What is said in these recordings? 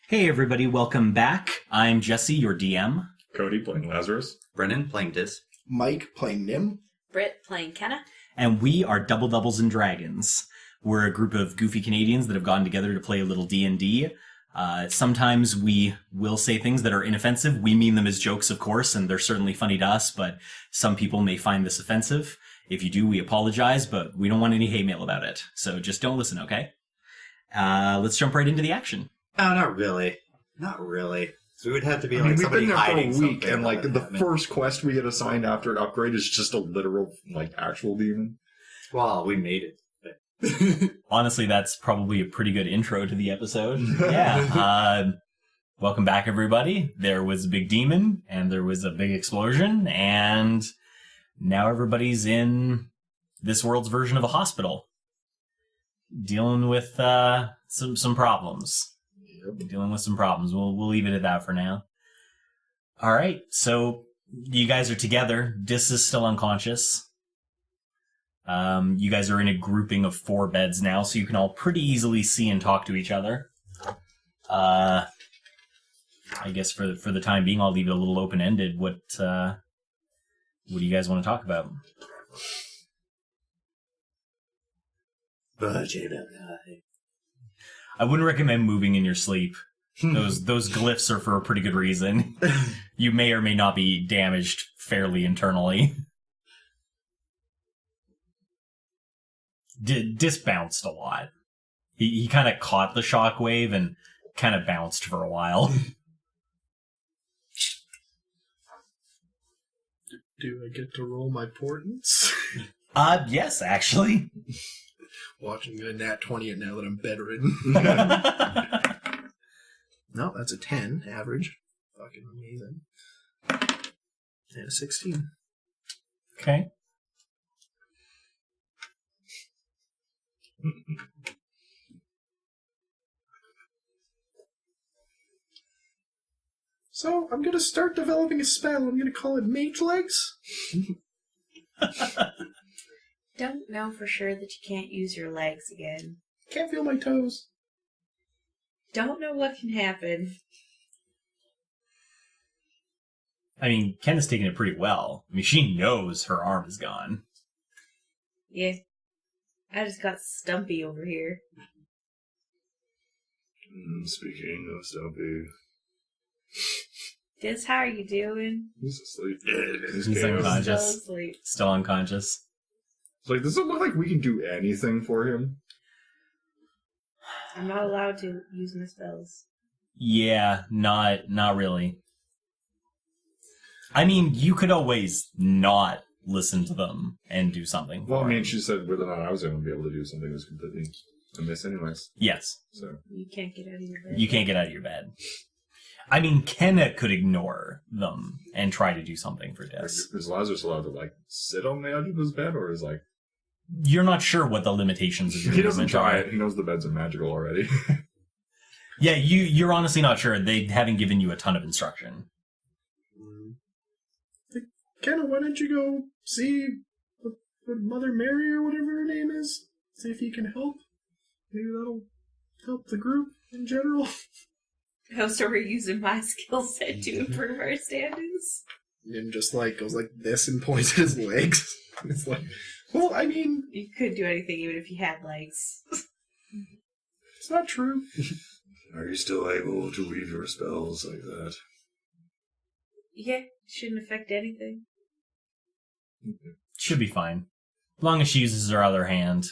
Hey everybody, welcome back. I'm Jesse, your DM. Cody playing Lazarus. Brennan playing Diz. Mike playing Nim. Britt playing Kenna. And we are Double Doubles and Dragons. We're a group of goofy Canadians that have gotten together to play a little D&D. Sometimes we will say things that are inoffensive. We mean them as jokes, of course, and they're certainly funny to us, but some people may find this offensive. If you do, we apologize, but we don't want any hate mail about it. So just don't listen, okay? Let's jump right into the action. No, not really. Not really. So it would have to be We've somebody been there for hiding a week, something and while that the happened. first quest we get assigned after an upgrade is just a literal, actual demon. Well, we made it. Honestly, that's probably a pretty good intro to the episode. Yeah. Welcome back, everybody. There was a big demon, and there was a big explosion, and now everybody's in this world's version of a hospital, dealing with some problems. Dealing with some problems. We'll leave it at that for now. All right, so you guys are together. Dis is still unconscious. You guys are in a grouping of 4 beds now, so you can all pretty easily see and talk to each other. I guess for the time being, I'll leave it a little open-ended. What do you guys want to talk about? I wouldn't recommend moving in your sleep. Those glyphs are for a pretty good reason. You may or may not be damaged fairly internally. Dis bounced a lot. He kind of caught the shockwave and kind of bounced for a while. Do I get to roll my portents? Yes, actually. Watching a nat 20 now that I'm bedridden. No, that's a 10 average. Fucking amazing. And a 16. Okay. So, I'm gonna start developing a spell. I'm gonna call it Mage Legs. Don't know for sure that you can't use your legs again. Can't feel my toes. Don't know what can happen. I mean, Kenna's taking it pretty well. I mean, she knows her arm is gone. Yeah. I just got stumpy over here. Speaking of Stumpy, Diz, how are you doing? he's asleep. He's chaos. unconscious. Still asleep. Still unconscious. It's does it look like we can do anything for him? I'm not allowed to use my spells. Yeah, not really. I mean, you could always not listen to them and do something. Well, I for mean, him. she said whether or not I was going to be able to do something was completely a miss anyways. Yes, So You can't get out of your bed. you can't get out of your bed. I mean, Kenna could ignore them and try to do something for this. is Lazarus allowed to, sit on the edge of his bed, or is, You're not sure what the limitations of your he doesn't movement try are. it. He knows the beds are magical already. Yeah, you're honestly not sure. They haven't given you a ton of instruction. Kenna, why don't you go see what Mother Mary or whatever her name is? See if he can help. Maybe that'll help the group in general. Oh, so we're using my skill set to improve our standings? And just goes like this and points at his legs. It's like, well, I mean, You could do anything even if you had legs. it's not true. Are you still able to weave your spells like that? Yeah, shouldn't affect anything. Should be fine. As long as she uses her other hand.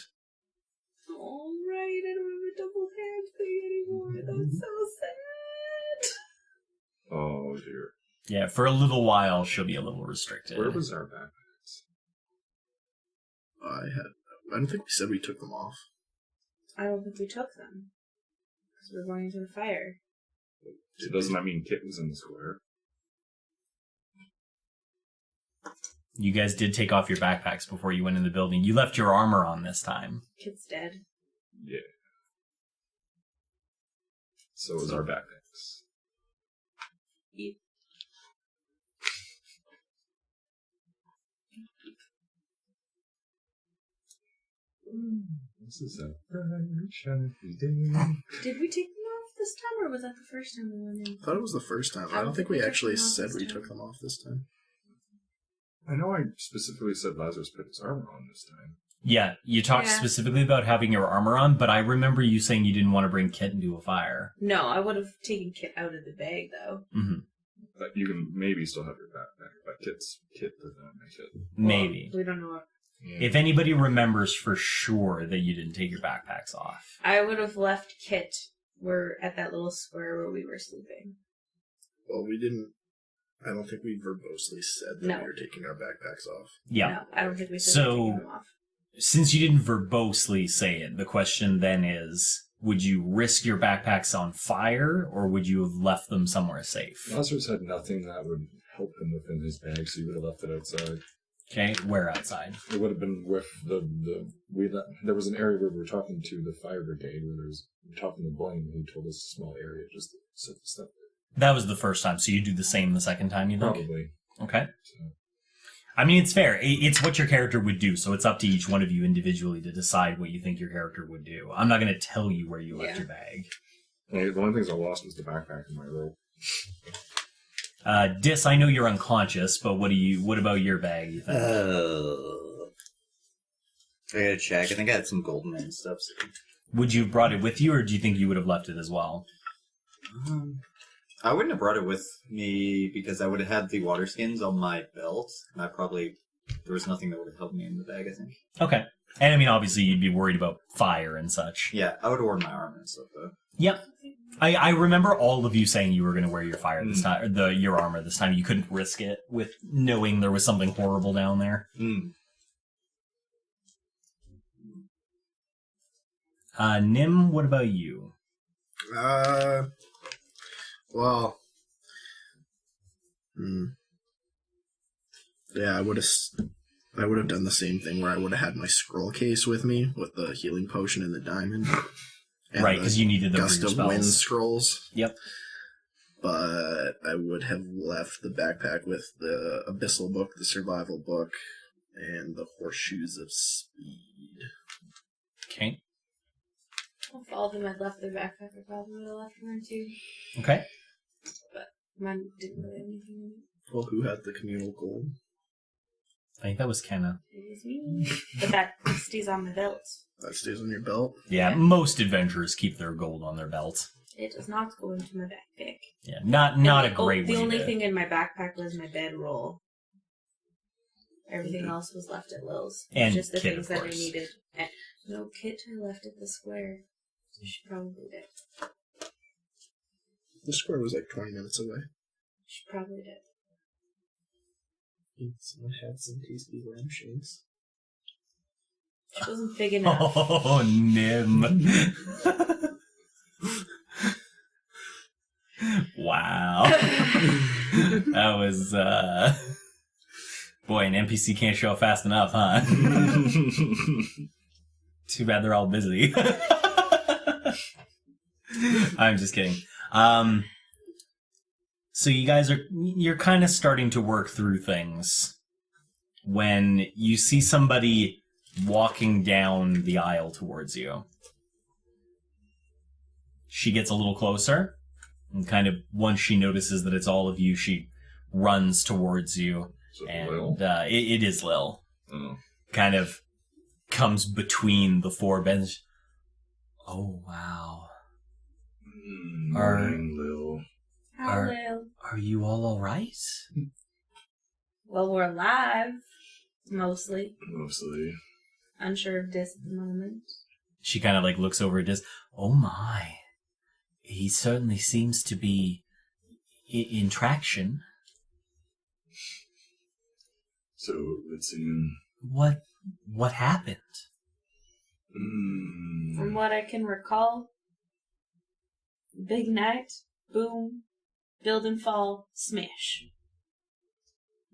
Alright, I don't have a double hand thing anymore. That's so sad. Oh dear. Yeah, for a little while, she'll be a little restricted. Where was our backpacks? I don't think we said we took them off. I don't think we took them. Because we're going into the fire. So doesn't that mean Kit was in the square? You guys did take off your backpacks before you went in the building. You left your armor on this time. Kid's dead. Yeah. So was our backpacks. Yeah. This is a bright, shiny day. Did we take them off? this time, or was that the first time we went in? I thought it was the first time. I don't think we actually said we took them off this time. I know I specifically said Lazarus put his armor on this time. Yeah, you talked specifically about having your armor on, but I remember you saying you didn't want to bring Kit into a fire. No, I would have taken Kit out of the bag, though. Mm-hmm. But you can maybe still have your backpack, but Kit does not make it. Maybe. We don't know what. Yeah. If anybody remembers for sure that you didn't take your backpacks off. I would have left Kit at that little square where we were sleeping. Well, we didn't. I don't think we verbosely said that we were taking our backpacks off. Yeah. No, I don't think we said we were taking them off. Since you didn't verbosely say it, the question then is, would you risk your backpacks on fire, or would you have left them somewhere safe? Lazarus had nothing that would help him within his bag, so he would have left it outside. Okay, where outside? It would have been with there was an area where we were talking to the fire brigade, where we were talking to Blaine, who told us a small area just to set this up. That was the first time, so you do the same the second time, you think? Probably. Okay. So. I mean, it's fair. It's what your character would do, so it's up to each one of you individually to decide what you think your character would do. I'm not going to tell you where you left your bag. Hey, the only things I lost was the backpack and my rope. Dis, I know you're unconscious, but what about your bag, you think? I gotta check. I think I had some golden and stuff. So. Would you have brought it with you, or do you think you would have left it as well? I wouldn't have brought it with me because I would have had the water skins on my belt, and there was nothing that would have helped me in the bag, I think. Okay. And I mean, obviously, you'd be worried about fire and such. Yeah, I would have worn my armor and stuff, though. Yep. I remember all of you saying you were going to wear your fire this time, or your armor this time. You couldn't risk it with knowing there was something horrible down there. Nim, what about you? Well, yeah, I would have done the same thing where I would have had my scroll case with me with the healing potion and the diamond. And right, because you needed them gust for your of spells. wind scrolls. Yep. But I would have left the backpack with the abyssal book, the survival book, and the horseshoes of speed. Okay. If all of them had left their backpack, I probably would have left mine too. Okay. But mine didn't really have anything in it. Well, who had the communal gold? I think that was Kenna. It was me. But that stays on my belt. That stays on your belt? Yeah, most adventurers keep their gold on their belt. It does not go into my backpack. Yeah, not a great way. The only thing in my backpack was my bedroll. Everything else was left at Lil's. And just the Kit, things of that I course. needed. No, Kit I left at the square. She probably did. The square was like 20 minutes away. She probably did. Someone had some tasty lamb shanks. She wasn't big enough. Oh, Nim. Wow. That was, boy, an NPC can't show up fast enough, huh? Too bad they're all busy. I'm just kidding. So you guys you're kind of starting to work through things when you see somebody walking down the aisle towards you. She gets a little closer, and kind of once she notices that it's all of you, she runs towards you. So And Lil? it is Lil. Oh. Kind of comes between the four benches. Oh, wow. Morning, Lil. Hello. Are you all right? Well, we're alive. Mostly. Mostly. Unsure of this at the moment. She kind of like looks over at this. Oh my. He certainly seems to be in traction. So it seemed. What happened? From what I can recall, big night, boom, build and fall, smash.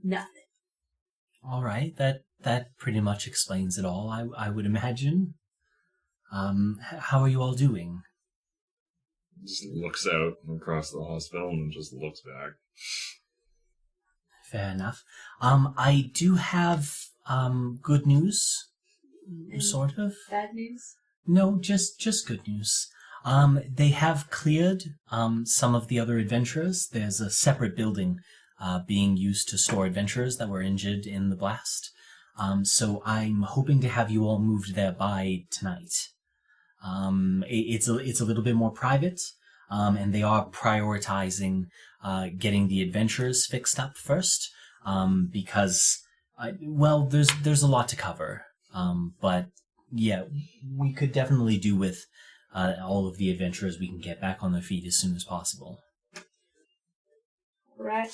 Nothing. All right, that pretty much explains it all, I would imagine. How are you all doing? Just looks out across the hospital and just looks back. Fair enough. I do have good news, And sort of. Bad news? No, just good news. They have cleared some of the other adventurers. There's a separate building being used to store adventurers that were injured in the blast. So I'm hoping to have you all moved there by tonight. It's a little bit more private, and they are prioritizing getting the adventurers fixed up first, because there's a lot to cover. But yeah, we could definitely do with all of the adventurers we can get back on their feet as soon as possible. Right.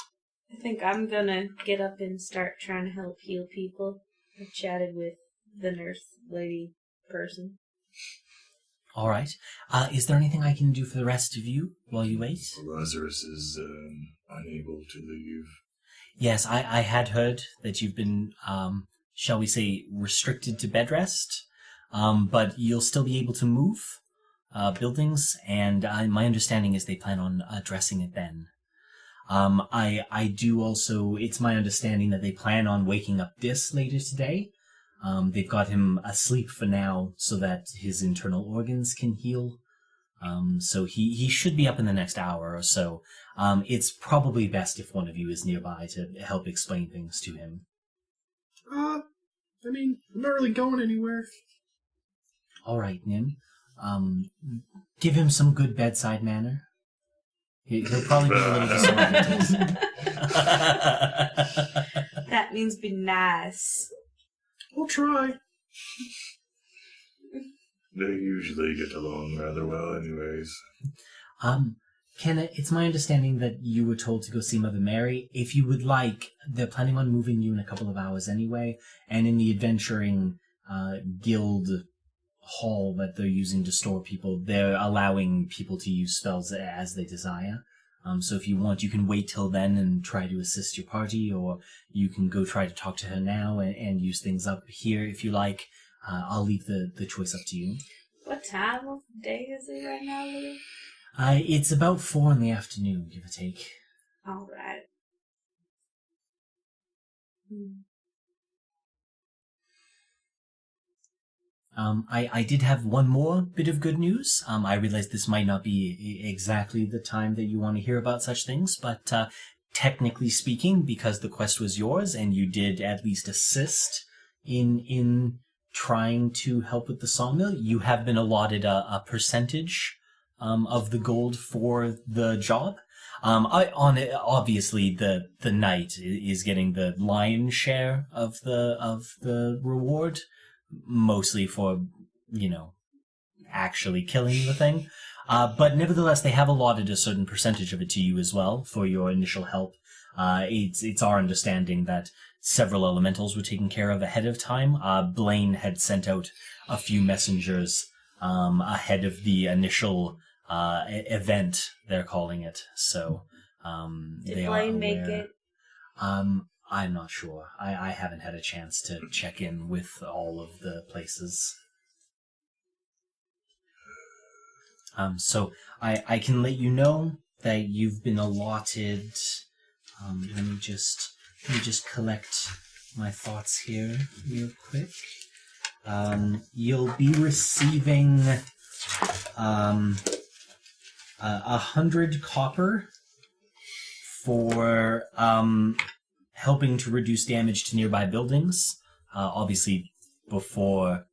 I think I'm gonna get up and start trying to help heal people. I chatted with the nurse lady person. All right. Is there anything I can do for the rest of you while you wait? Lazarus is unable to leave. Yes, I had heard that you've been, shall we say, restricted to bed rest, but you'll still be able to move buildings, and my understanding is they plan on addressing it then. I do also, it's my understanding that they plan on waking up Dis later today. They've got him asleep for now so that his internal organs can heal. So he should be up in the next hour or so. It's probably best if one of you is nearby to help explain things to him. I mean, I'm not really going anywhere. All right, Nim. Give him some good bedside manner. He'll probably be a little disoriented. That means be nice. We'll try. They usually get along rather well anyways. Kenna, it's my understanding that you were told to go see Mother Mary. If you would like, they're planning on moving you in a couple of hours anyway, and in the adventuring guild hall that they're using to store people, they're allowing people to use spells as they desire. So if you want, you can wait till then and try to assist your party, or you can go try to talk to her now and use things up here if you like. I'll leave the choice up to you. What time of day is it right now, Louis? It's about 4 in the afternoon, give or take. All right. I did have one more bit of good news. I realize this might not be exactly the time that you want to hear about such things, but technically speaking, because the quest was yours and you did at least assist in trying to help with the sawmill, you have been allotted a percentage of the gold for the job. Obviously, the knight is getting the lion's share of the reward, mostly for, actually killing the thing. But nevertheless, they have allotted a certain percentage of it to you as well for your initial help. It's our understanding that several elementals were taken care of ahead of time. Blaine had sent out a few messengers ahead of the initial event, they're calling it. So Did they Blaine are make aware. it? I'm not sure. I haven't had a chance to check in with all of the places. So I can let you know that you've been allotted. Let me just collect my thoughts here real quick. You'll be receiving 100 copper for helping to reduce damage to nearby buildings. Obviously, before...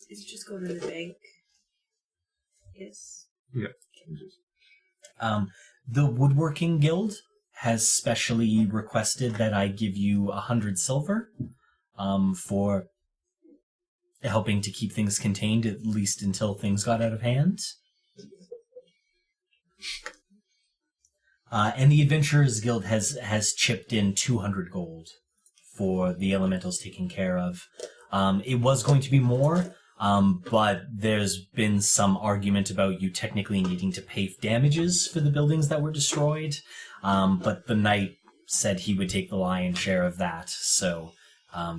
Did you just go to the bank? Yes. Yeah. The Woodworking Guild has specially requested that I give you 100 silver for helping to keep things contained, at least until things got out of hand. And the Adventurers Guild has chipped in 200 gold for the elementals taken care of. It was going to be more, but there's been some argument about you technically needing to pay damages for the buildings that were destroyed. But the knight said he would take the lion's share of that, so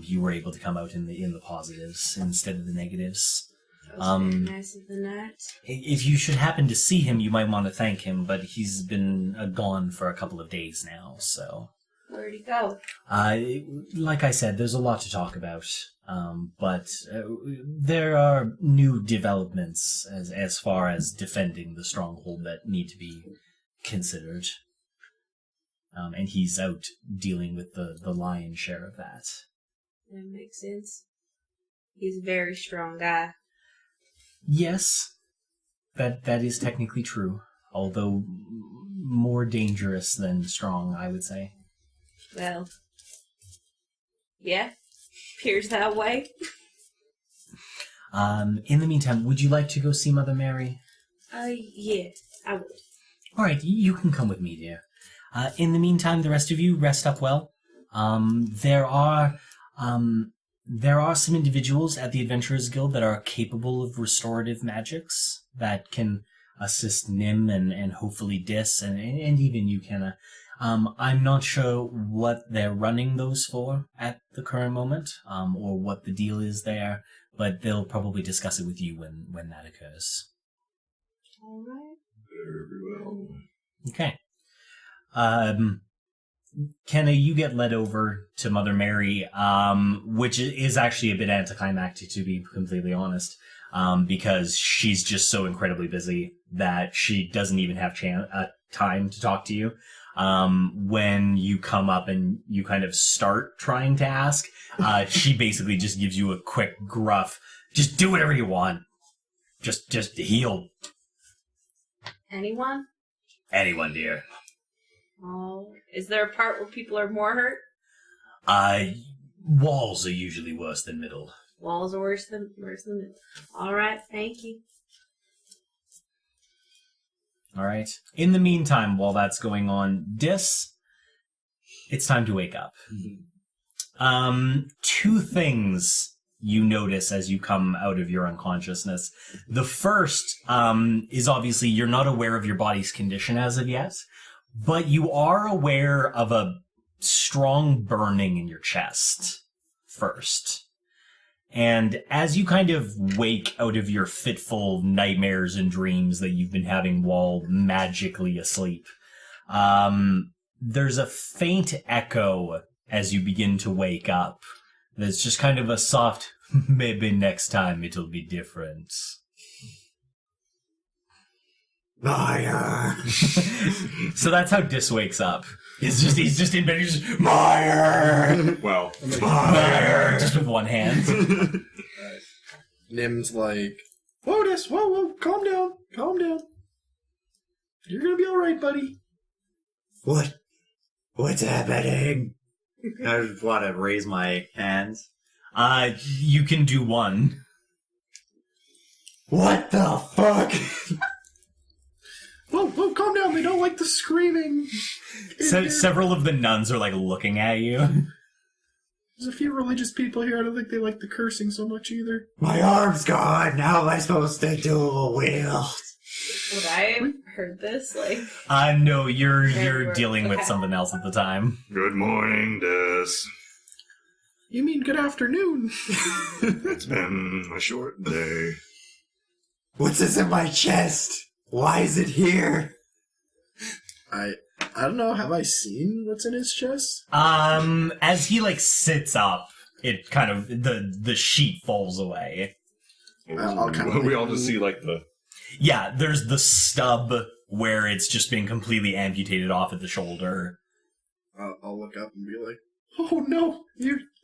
you were able to come out in the positives instead of the negatives. That was very nice of the knight. If you should happen to see him, you might want to thank him, but he's been gone for a couple of days now, so... Where'd he go? Like I said, there's a lot to talk about. But there are new developments as far as defending the stronghold that need to be considered. And he's out dealing with the lion's share of that. That makes sense. He's a very strong guy. Yes, that is technically true. Although more dangerous than strong, I would say. Well, yeah, appears that way. In the meantime, would you like to go see Mother Mary? Yeah, I would. All right, you can come with me, dear. In the meantime, the rest of you rest up well. There are some individuals at the Adventurers Guild that are capable of restorative magics that can assist Nim and hopefully Dis and even you, Kenna. I'm not sure what they're running those for at the current moment, or what the deal is there, but they'll probably discuss it with you when that occurs. All right. Very well. Okay. Kenna, you get led over to Mother Mary, which is actually a bit anticlimactic, to be completely honest, because she's just so incredibly busy that she doesn't even have time to talk to you. When you come up and you kind of start trying to ask, she basically just gives you a quick gruff, just do whatever you want. Just heal. Anyone? Anyone, dear. Oh, is there a part where people are more hurt? Walls are usually worse than middle. Walls are worse than it. All right, thank you. All right. In the meantime, while that's going on, Dis, it's time to wake up. Two things you notice as you come out of your unconsciousness. The first is obviously you're not aware of your body's condition as of yet, but you are aware of a strong burning in your chest first. And as you kind of wake out of your fitful nightmares and dreams that you've been having while magically asleep, there's a faint echo as you begin to wake up. There's just kind of a soft, maybe next time it'll be different. Liar. So that's how Dis wakes up. He's just in bed, he's just, Meyer! Well, Meyer! Just with one hand. Nim's like, whoa, Dis, whoa, calm down. You're gonna be alright, buddy. What's happening? I just want to raise my hands. You can do one. What the fuck? Whoa, calm down. They don't like the screaming. So, several of the nuns are, like, looking at you. There's a few religious people here. I don't think they like the cursing so much either. My arm's gone. How am I supposed to do a wheel? Would I have heard this? Like, No, you're dealing with something else at the time. Good morning, Des. You mean good afternoon? It's been a short day. What's this in my chest? Why is it here? I don't know. Have I seen what's in his chest? As he, like, sits up, it kind of, the sheet falls away. I'll kind of we all just see like the... Yeah, there's the stub where it's just been completely amputated off at the shoulder. I'll look up and be like, oh no,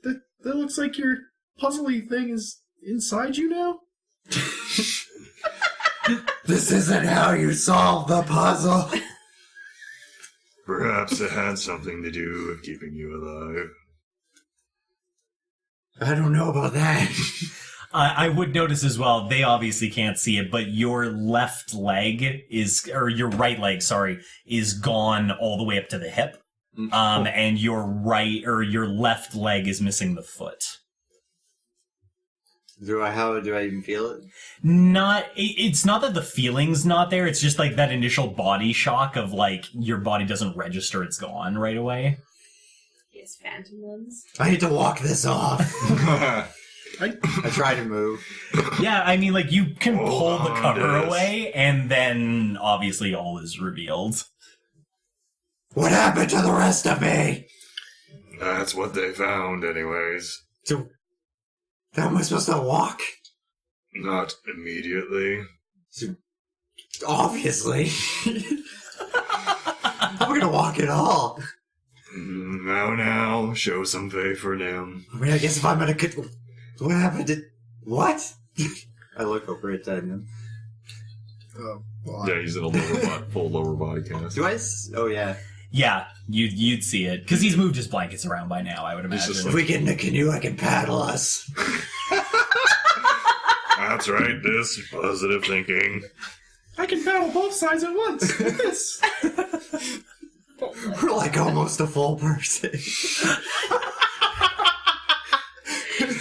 that looks like your puzzly thing is inside you now? This isn't how you solve the puzzle. Perhaps it had something to do with keeping you alive. I don't know about that. I would notice as well, they obviously can't see it, but your left leg your right leg, is gone all the way up to the hip. And your left leg is missing the foot. How do I even feel it? It's not that the feeling's not there, it's just like that initial body shock of like, your body doesn't register it's gone right away. yes, phantom limbs. I need to walk this off. I try to move. Yeah, I mean, like, you can pull the cover away, and then obviously all is revealed. What happened to the rest of me? That's what they found, anyways. So, how am I supposed to walk? Not immediately. So, obviously. How am I gonna walk at all? Now, show some faith for them. I mean, I guess if I'm gonna... What happened to... What? I look over at him. Oh, well, Yeah, he's in a full lower body cast. Do I... Oh, yeah. Yeah, you'd see it. Because he's moved his blankets around by now, I would imagine. If we get in a canoe, I can paddle us. That's right, this positive thinking. I can paddle both sides at once with this. We're like almost a full person.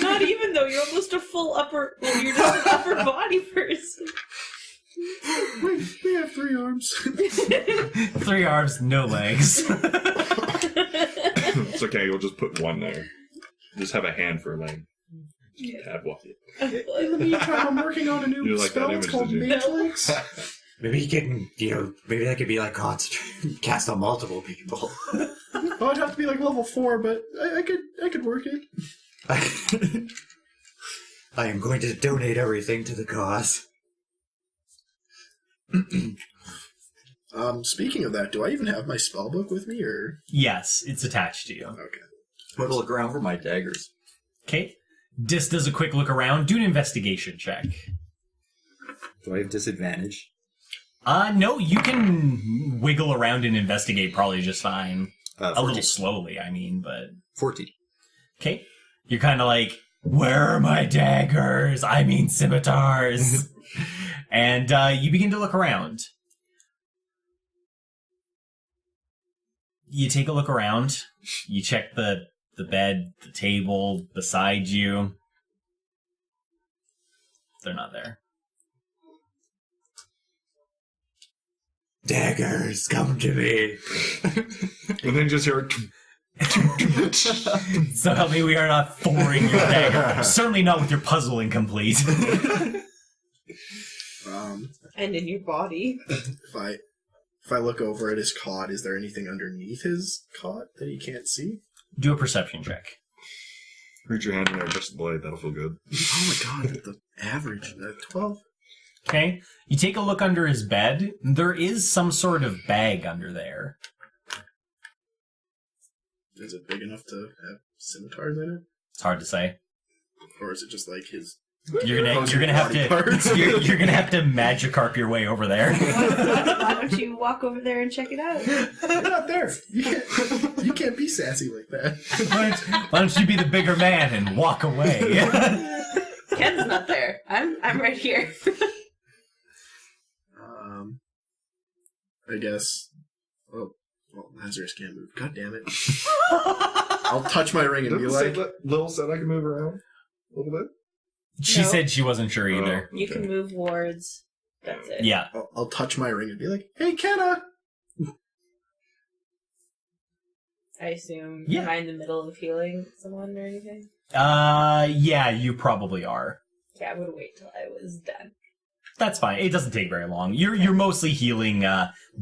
Not even though, you're almost a full upper... Well, you're just an upper body person. We have 3 arms. 3 arms, no legs. It's okay, you'll just put one there. Just have a hand for a leg. Just have one. In the meantime, I'm working on a new You like that spell. It's image, called did you? Matrix. Maybe you can, maybe that could be like cast on multiple people. Oh, I'd have to be like level 4, but I could work it. I am going to donate everything to the cause. Speaking of that, do I even have my spell book with me, or? Yes, it's attached to you. Okay. I'm going to look around for my daggers. Okay. Dis does a quick look around. Do an investigation check. Do I have disadvantage? No, you can wiggle around and investigate probably just fine. 14. A little slowly, I mean, but... 14. Okay. You're kind of like, where are my daggers? I mean scimitars. And you begin to look around. You take a look around. You check the bed, the table beside you. They're not there. Daggers, come to me. And then just hear... So help me, we are not thwarting your dagger. Certainly not with your puzzle incomplete. And in your body. If I look over at his cot, is there anything underneath his cot that he can't see? Do a perception check. Reach your hand in there, touch the blade, that'll feel good. Oh my god, the average, 12? Okay. You take a look under his bed. There is some sort of bag under there. Is it big enough to have scimitars in it? It's hard to say. Or is it just like his... You're gonna have body to parts? you're gonna have to Magikarp your way over there. Why don't you walk over there and check it out? You're not there. You can't be sassy like that. Why don't you be the bigger man and walk away? Ken's not there. I'm right here. I guess... Oh, well, Lazarus can't move. God damn it. I'll touch my ring and be like... Lil said I can move around a little bit? She No. said she wasn't sure either. You can move wards. That's it. Yeah. I'll touch my ring and be like, hey, Kenna! I assume. Yeah. Am I in the middle of healing someone or anything? Yeah, you probably are. Yeah, I would wait till I was done. That's fine. It doesn't take very long. You're mostly healing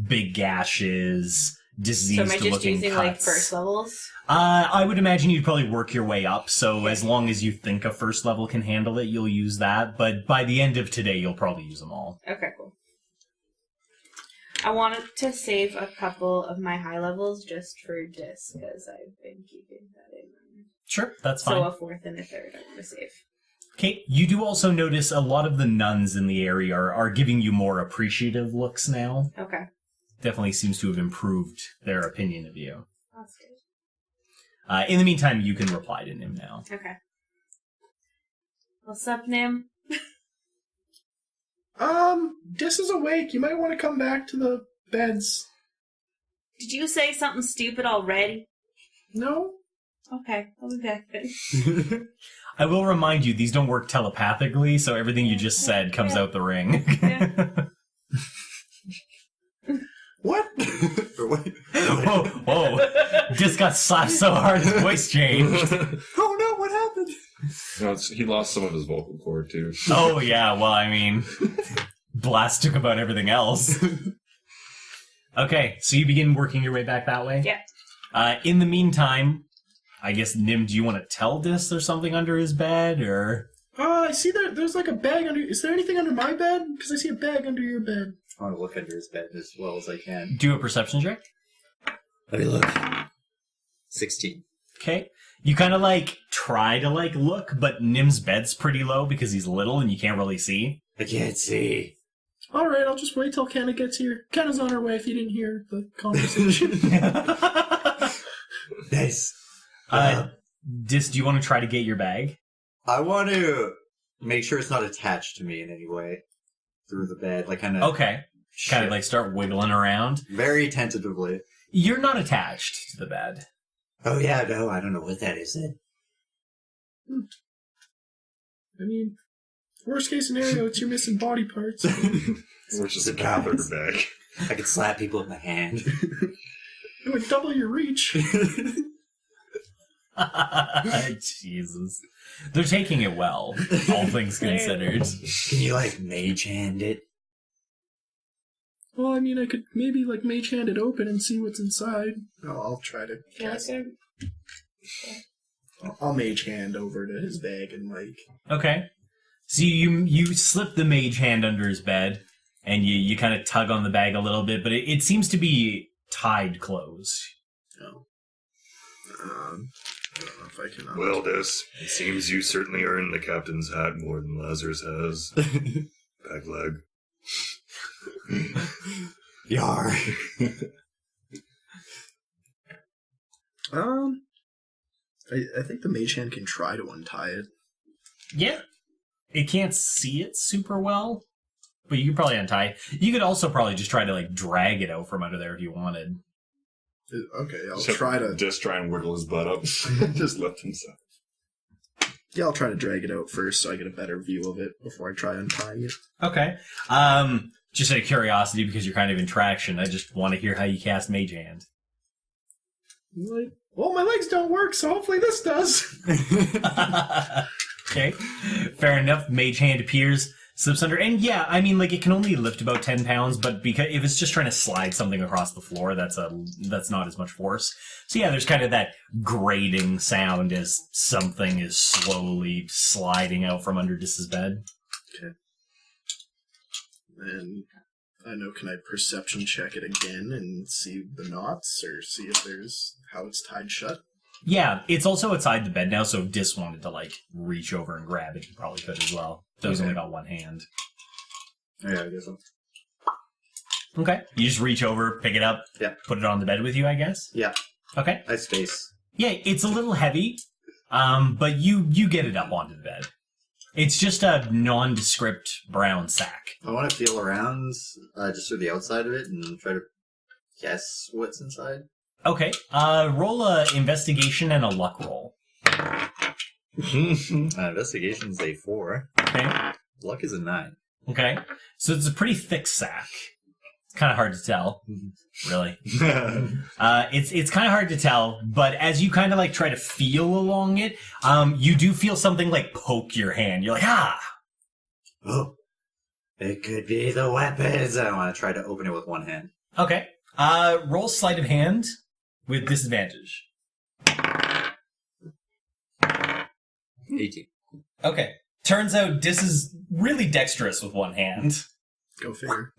big gashes, So am I diseased just looking using cuts. like first levels? I would imagine you'd probably work your way up, so as long as you think a first level can handle it, you'll use that, but by the end of today, you'll probably use them all. Okay, cool. I wanted to save a couple of my high levels just for disc, because I've been keeping that in mind. Sure, that's fine. So a fourth and a third I want to save. Okay, you do also notice a lot of the nuns in the area are giving you more appreciative looks now. Okay. Definitely seems to have improved their opinion of you. That's good. In the meantime, you can reply to Nim now. Okay. What's up, Nim? Dis is awake. You might want to come back to the beds. Did you say something stupid already? No? Okay, I'll be back then. I will remind you, these don't work telepathically, so everything you just said comes out the ring. Yeah. What? Whoa. Just got slapped so hard his voice changed. Oh no, what happened? No, he lost some of his vocal cord, too. Oh, yeah, well, I mean, Blast took about everything else. Okay, so you begin working your way back that way? Yeah. In the meantime, I guess, Nim, do you want to tell Dis there's something under his bed, or? I see there's like a bag under... Is there anything under my bed? Because I see a bag under your bed. I want to look under his bed as well as I can. Do a perception check. Let me look. 16. Okay. You kind of, like, try to, like, look, but Nim's bed's pretty low because he's little and you can't really see. I can't see. Alright, I'll just wait till Kenna gets here. Kenna's on her way if you didn't hear the conversation. Nice. Dis, do you want to try to get your bag? I want to make sure it's not attached to me in any way through the bed, like kind of. Okay. Kind of like start wiggling around. Very tentatively. You're not attached to the bed. Oh yeah, no, I don't know what that is then. I mean, worst case scenario, it's you're missing body parts. Or just a catheter bag. I could slap people with my hand. It would double your reach. Jesus. They're taking it well, all things considered. Can you like mage hand it? Well, I mean, I could maybe like mage hand it open and see what's inside. I'll try to cast it. I'll mage hand over to his bag and like... Okay. So you slip the mage hand under his bed, and you kind of tug on the bag a little bit, but it seems to be tied closed. No. I don't know if I can... Well, Des, it seems you certainly earned the captain's hat more than Lazarus has. Back leg. Yar. I think the mage hand can try to untie it. Yeah. It can't see it super well, but you could probably untie. You could also probably just try to like drag it out from under there if you wanted. Okay, I'll So try to... Just try and wiggle his butt up. Just lift himself. Yeah, I'll try to drag it out first so I get a better view of it before I try untying it. Okay. Just out of curiosity, because you're kind of in traction, I just want to hear how you cast Mage Hand. Like, well, my legs don't work, so hopefully this does. Okay. Fair enough. Mage Hand appears, slips under, and yeah, I mean, like, it can only lift about 10 pounds, but because if it's just trying to slide something across the floor, that's not as much force. So yeah, there's kind of that grating sound as something is slowly sliding out from under Dis's bed. Okay. And I know, can I perception check it again and see the knots, or see if there's how it's tied shut? Yeah, it's also outside the bed now, so if Dis wanted to, like, reach over and grab it, he probably could as well. Those only got one hand. Yeah, I guess so. Okay. You just reach over, pick it up, put it on the bed with you, I guess? Yeah. Okay. I space. Yeah, it's a little heavy, but you get it up onto the bed. It's just a nondescript brown sack. I want to feel around just through the outside of it and try to guess what's inside. Okay. Roll a investigation and a luck roll. Investigation's a 4. Okay. Luck is a 9. Okay. So it's a pretty thick sack. It's kind of hard to tell. Really. It's kind of hard to tell, but as you kind of like try to feel along it, you do feel something like poke your hand. You're like, ah! Oh. It could be the weapons. I want to try to open it with one hand. Okay. Roll sleight of hand with disadvantage. 18. Okay. Turns out Dis is really dexterous with one hand. Go figure.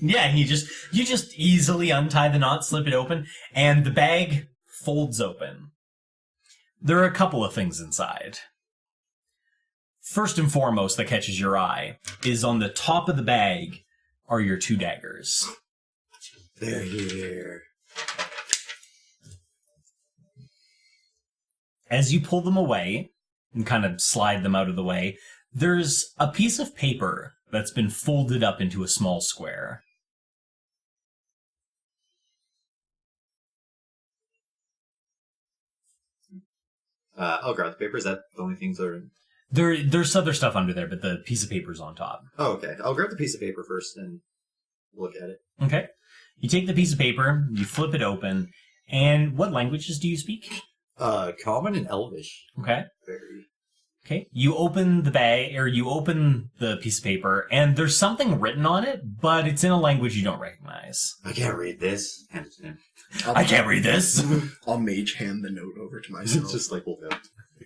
Yeah, you just easily untie the knot, slip it open, and the bag folds open. There are a couple of things inside. First and foremost that catches your eye is on the top of the bag are your 2 daggers. They're here. As you pull them away and kind of slide them out of the way, there's a piece of paper that's been folded up into a small square. I'll grab the paper. Is that the only things that are in? There's other stuff under there, but the piece of paper's on top. Oh, okay. I'll grab the piece of paper first and look at it. Okay. You take the piece of paper, you flip it open, and what languages do you speak? Common and Elvish. Okay. Very. Okay, you open the bag, or you open the piece of paper, and there's something written on it, but it's in a language you don't recognize. I can't read this. Hand it to him. I can't read this. I'll mage hand the note over to myself. Just like hold out.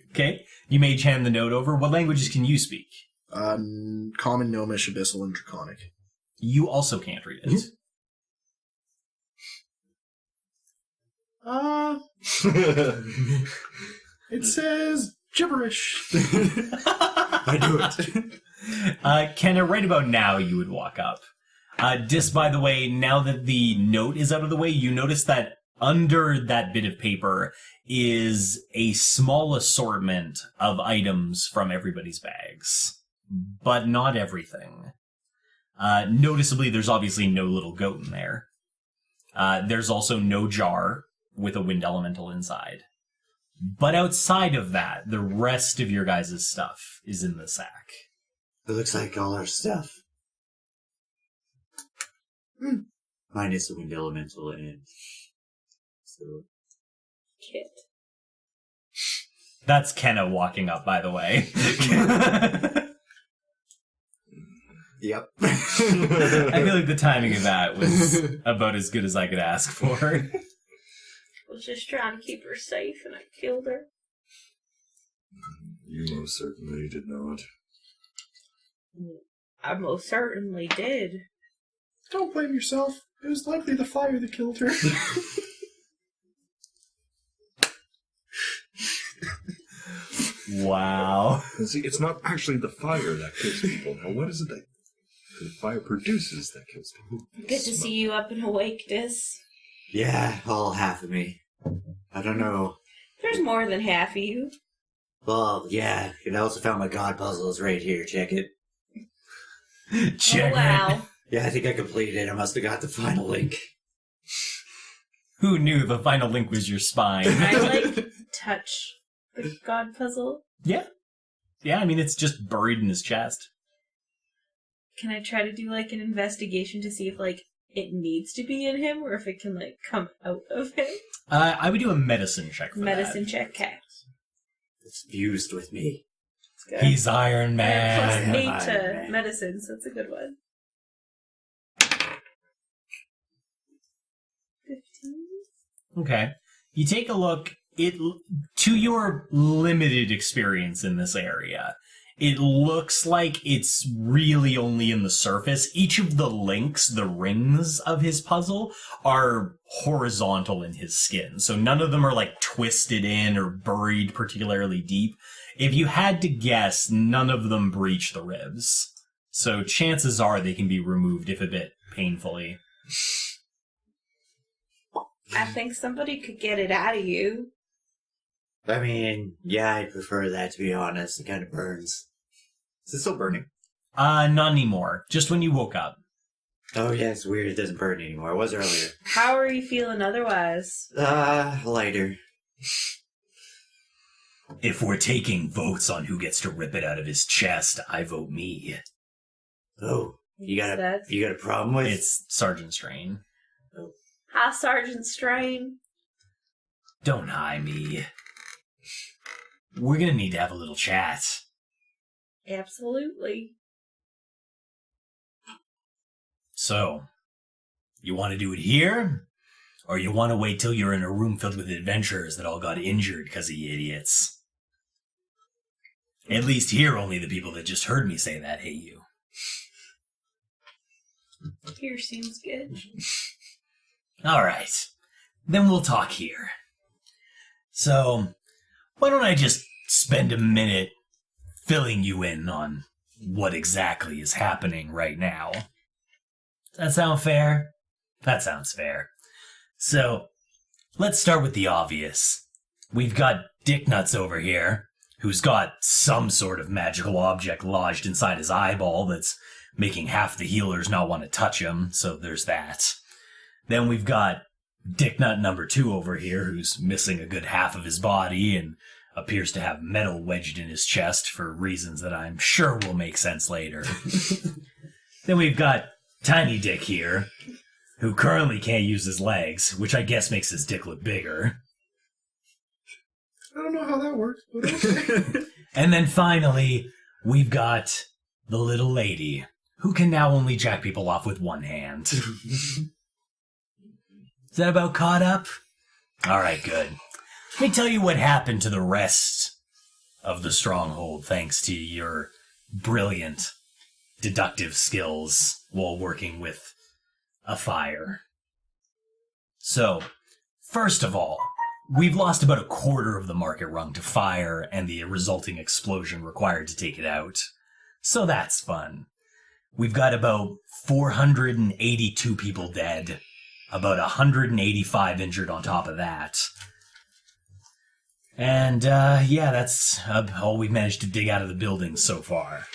Okay, you mage hand the note over. What languages can you speak? Common, Gnomish, Abyssal, and Draconic. You also can't read it. It says gibberish. I do it. Kenna, right about now you would walk up. Just by the way, now that the note is out of the way, you notice that under that bit of paper is a small assortment of items from everybody's bags. But not everything. Noticeably, there's obviously no little goat in there. There's also no jar with a wind elemental inside. But outside of that, the rest of your guys' stuff is in the sack. It looks like all our stuff. Minus the wind elemental and so Kit. That's Kenna walking up, by the way. Yep. I feel like the timing of that was about as good as I could ask for. I was just trying to keep her safe and I killed her. You most certainly did not. I most certainly did. Don't blame yourself. It was likely the fire that killed her. Wow. See, it's not actually the fire that kills people. Now, what is it that the fire produces that kills people? Good to see you up and awake, Dis. Yeah, all half of me. I don't know. There's more than half of you. Well, yeah, and I also found my god puzzles right here. Check it. Check Oh, wow. Yeah, I think I completed it. I must have got the final link. Who knew the final link was your spine? Can I, touch the god puzzle? Yeah. Yeah, I mean, it's just buried in his chest. Can I try to do, an investigation to see if, it needs to be in him or if it can, come out of him? I would do a medicine check for Medicine check, okay. It's fused with me. Good. that. He's Iron Plus Man. 8 Iron to Man. medicine, so that's a good one. 15? Okay. You take a look. To your limited experience in this area, it looks like it's really only in the surface. Each of the links, the rings of his puzzle, are horizontal in his skin. So none of them are twisted in or buried particularly deep. If you had to guess, none of them breach the ribs. So chances are they can be removed, if a bit painfully. I think somebody could get it out of you. I mean, yeah, I prefer that, to be honest. It kind of burns. Is it still burning? Not anymore. Just when you woke up. Oh, yeah, it's weird. It doesn't burn anymore. It was earlier. How are you feeling otherwise? Lighter. If we're taking votes on who gets to rip it out of his chest, I vote me. Oh, you got a problem with? It's Sergeant Strain. Hi, Sergeant Strain. Don't high me. We're gonna need to have a little chat. Absolutely. So, you want to do it here? Or you want to wait till you're in a room filled with adventurers that all got injured because of you idiots? At least here, only the people that just heard me say that hate you. Here seems good. Alright, then we'll talk here. So, why don't I just spend a minute filling you in on what exactly is happening right now? Does that sound fair? That sounds fair. So, let's start with the obvious. We've got Dick Nuts over here, who's got some sort of magical object lodged inside his eyeball that's making half the healers not want to touch him, so there's that. Then we've got Dick Nut number 2 over here, who's missing a good half of his body and appears to have metal wedged in his chest for reasons that I'm sure will make sense later. Then we've got Tiny Dick here, who currently can't use his legs, which I guess makes his dick look bigger. I don't know how that works, but okay. And then finally, we've got the little lady, who can now only jack people off with one hand. Is that about caught up? Alright, good. Let me tell you what happened to the rest of the Stronghold thanks to your brilliant deductive skills while working with a fire. So, first of all, we've lost about a quarter of the market rung to fire and the resulting explosion required to take it out. So that's fun. We've got about 482 people dead, about 185 injured on top of that. And, yeah, that's all we've managed to dig out of the building so far.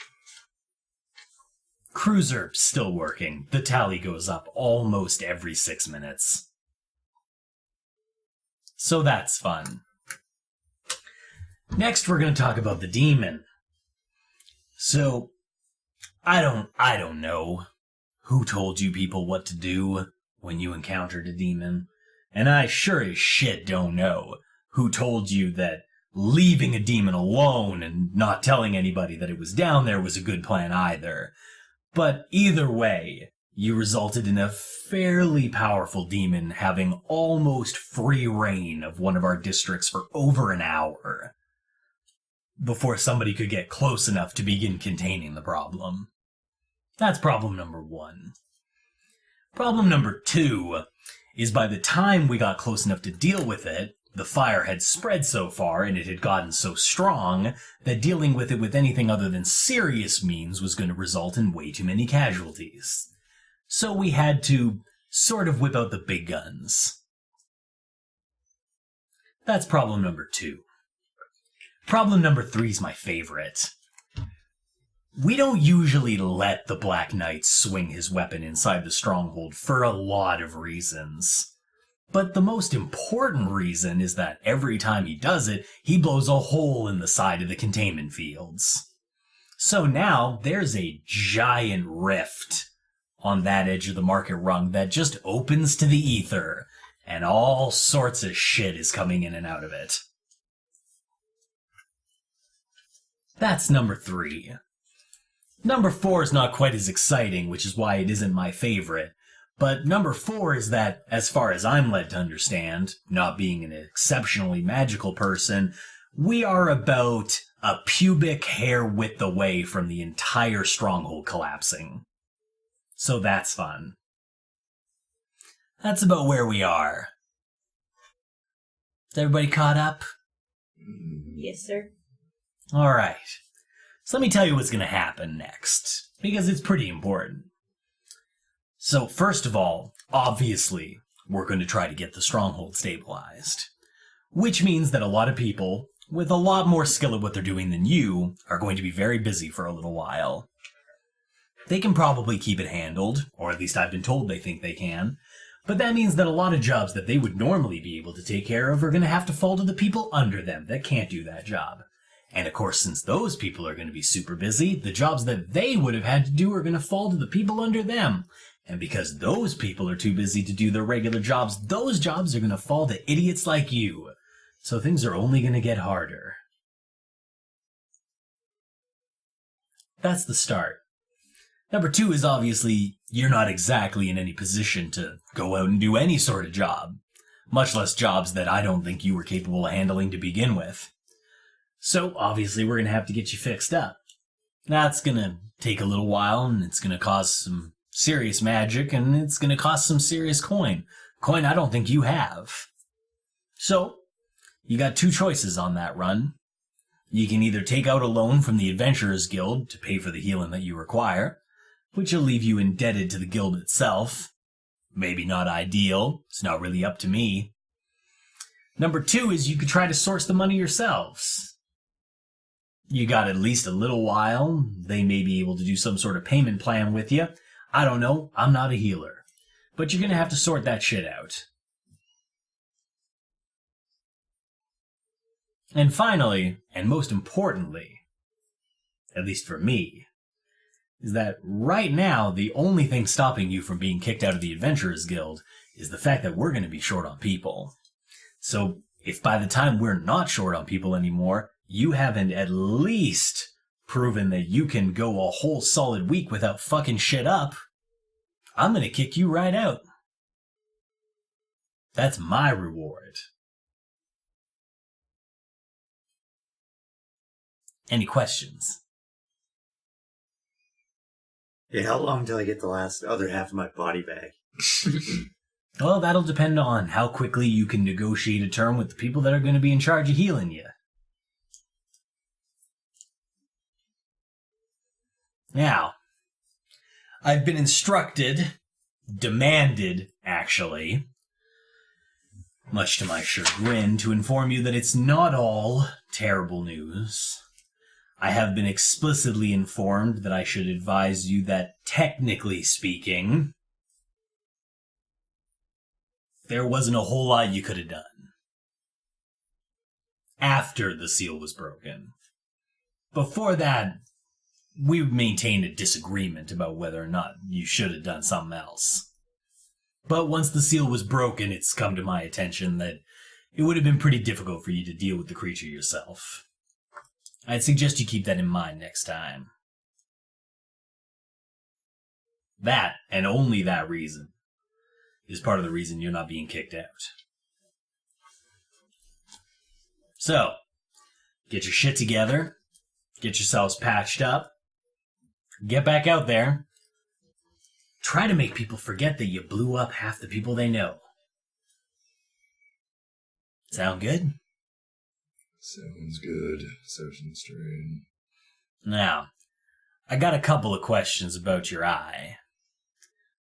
Cruiser still working. The tally goes up almost every 6 minutes. So that's fun. Next, we're going to talk about the demon. So, I don't know who told you people what to do when you encountered a demon, and I sure as shit don't know who told you that leaving a demon alone and not telling anybody that it was down there was a good plan either. But either way, you resulted in a fairly powerful demon having almost free reign of one of our districts for over an hour before somebody could get close enough to begin containing the problem. That's problem number 1. Problem number 2 is by the time we got close enough to deal with it, the fire had spread so far and it had gotten so strong that dealing with it with anything other than serious means was going to result in way too many casualties. So we had to sort of whip out the big guns. That's problem number 2. Problem number 3 is my favorite. We don't usually let the Black Knight swing his weapon inside the Stronghold for a lot of reasons. But the most important reason is that every time he does it, he blows a hole in the side of the containment fields. So now there's a giant rift on that edge of the market rung that just opens to the ether, and all sorts of shit is coming in and out of it. That's number 3. Number 4 is not quite as exciting, which is why it isn't my favorite. But number 4 is that, as far as I'm led to understand, not being an exceptionally magical person, we are about a pubic hair width away from the entire Stronghold collapsing. So that's fun. That's about where we are. Is everybody caught up? Yes, sir. Alright. So let me tell you what's going to happen next, because it's pretty important. So first of all, obviously, we're going to try to get the Stronghold stabilized. Which means that a lot of people, with a lot more skill at what they're doing than you, are going to be very busy for a little while. They can probably keep it handled, or at least I've been told they think they can, but that means that a lot of jobs that they would normally be able to take care of are going to have to fall to the people under them that can't do that job. And of course, since those people are going to be super busy, the jobs that they would have had to do are going to fall to the people under them. And because those people are too busy to do their regular jobs, those jobs are going to fall to idiots like you. So things are only going to get harder. That's the start. Number 2 is obviously, you're not exactly in any position to go out and do any sort of job. Much less jobs that I don't think you were capable of handling to begin with. So obviously we're going to have to get you fixed up. That's going to take a little while, and it's going to cause some serious magic, and it's going to cost some serious coin. Coin I don't think you have. So, you got 2 choices on that run. You can either take out a loan from the Adventurers Guild to pay for the healing that you require, which will leave you indebted to the guild itself. Maybe not ideal. It's not really up to me. Number 2 is you could try to source the money yourselves. You got at least a little while. They may be able to do some sort of payment plan with you. I don't know. I'm not a healer. But you're going to have to sort that shit out. And finally, and most importantly, at least for me, is that right now the only thing stopping you from being kicked out of the Adventurers Guild is the fact that we're going to be short on people. So if by the time we're not short on people anymore, you haven't at least proven that you can go a whole solid week without fucking shit up, I'm gonna kick you right out. That's my reward. Any questions? Yeah, how long till I get the other half of my body back? Well, that'll depend on how quickly you can negotiate a term with the people that are going to be in charge of healing you. Now, I've been demanded, actually, much to my chagrin, to inform you that it's not all terrible news. I have been explicitly informed that I should advise you that, technically speaking, there wasn't a whole lot you could have done after the seal was broken. Before that, we maintained a disagreement about whether or not you should have done something else. But once the seal was broken, it's come to my attention that it would have been pretty difficult for you to deal with the creature yourself. I'd suggest you keep that in mind next time. That, and only that reason, is part of the reason you're not being kicked out. So, get your shit together, get yourselves patched up, get back out there, try to make people forget that you blew up half the people they know. Sound good? Sounds good, Sergeant Strain. Now, I got a couple of questions about your eye.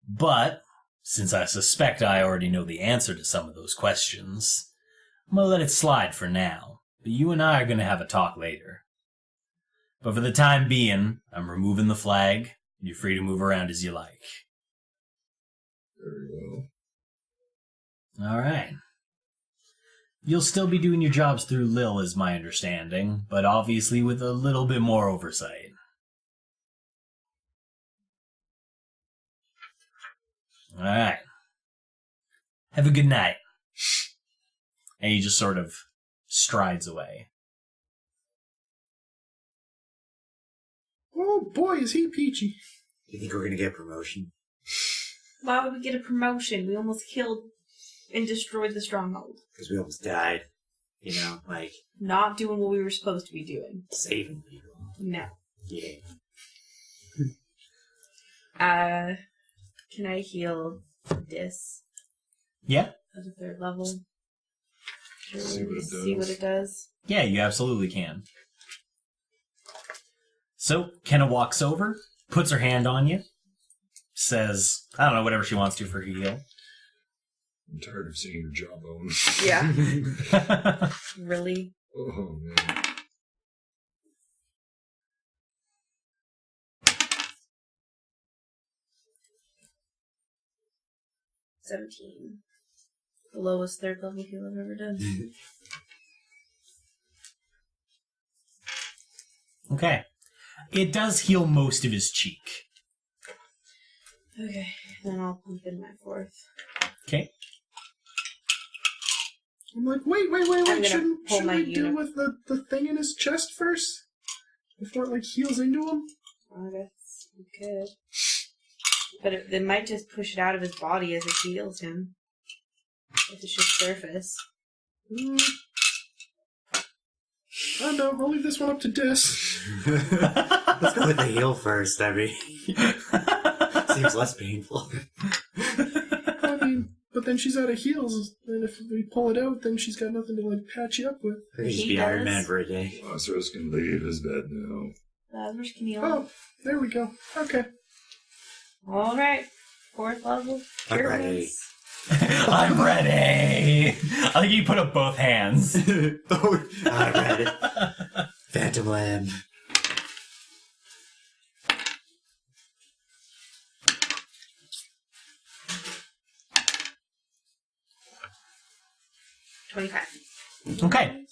But, since I suspect I already know the answer to some of those questions, I'm gonna let it slide for now. But you and I are gonna have a talk later. But for the time being, I'm removing the flag. You're free to move around as you like. Very well. Alright. You'll still be doing your jobs through Lil, is my understanding, but obviously with a little bit more oversight. Alright. Have a good night. And he just sort of strides away. Oh boy, is he peachy. Do you think we're gonna get a promotion? Why would we get a promotion? We almost killed and destroyed the Stronghold. Because we almost died. You know, like... Not doing what we were supposed to be doing. saving people. No. Yeah. Can I heal Dis Yeah? at the 3rd level? See what it does. See what it does. Yeah, you absolutely can. So, Kenna walks over, puts her hand on you, says, I don't know, whatever she wants to for her heal. I'm tired of seeing your jawbone. Yeah. Really? Oh, man. $17. The lowest 3rd level heal I've ever done. Okay. It does heal most of his cheek. Okay, then I'll pump in my 4th. Okay. I'm like, wait. I'm gonna Shouldn't pull my we deal unit. with the thing in his chest first? Before it, like, heals into him? I guess we could. But it might just push it out of his body as it heals him. If it's just surface. I don't know. I'll leave this one up to Dis. Let's go with the heal first, Debbie. Seems less painful. I mean, but then she's out of heals, and if we pull it out, then she's got nothing to, like, patch you up with. I could just He be Iron does. Man for a day. Lazarus can leave his bed now. Lazarus can heal. Oh, there we go. Okay. Alright. 4th level. I'm Cure ready. wounds. I'm ready! I think you put up both hands. Oh, I'm ready. Phantom Lamb. $25. Okay.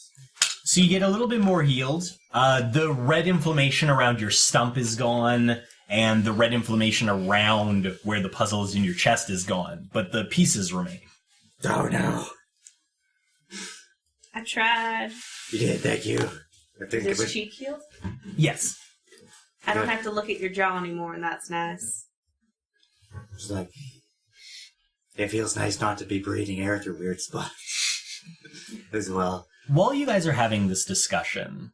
So you get a little bit more healed. The red inflammation around your stump is gone, and the red inflammation around where the puzzle is in your chest is gone, but the pieces remain. Oh no. I tried. You did, thank you. I think Is this cheek healed? Yes. I don't have to look at your jaw anymore, and that's nice. It's like, it feels nice not to be breathing air through weird spots as well. While you guys are having this discussion,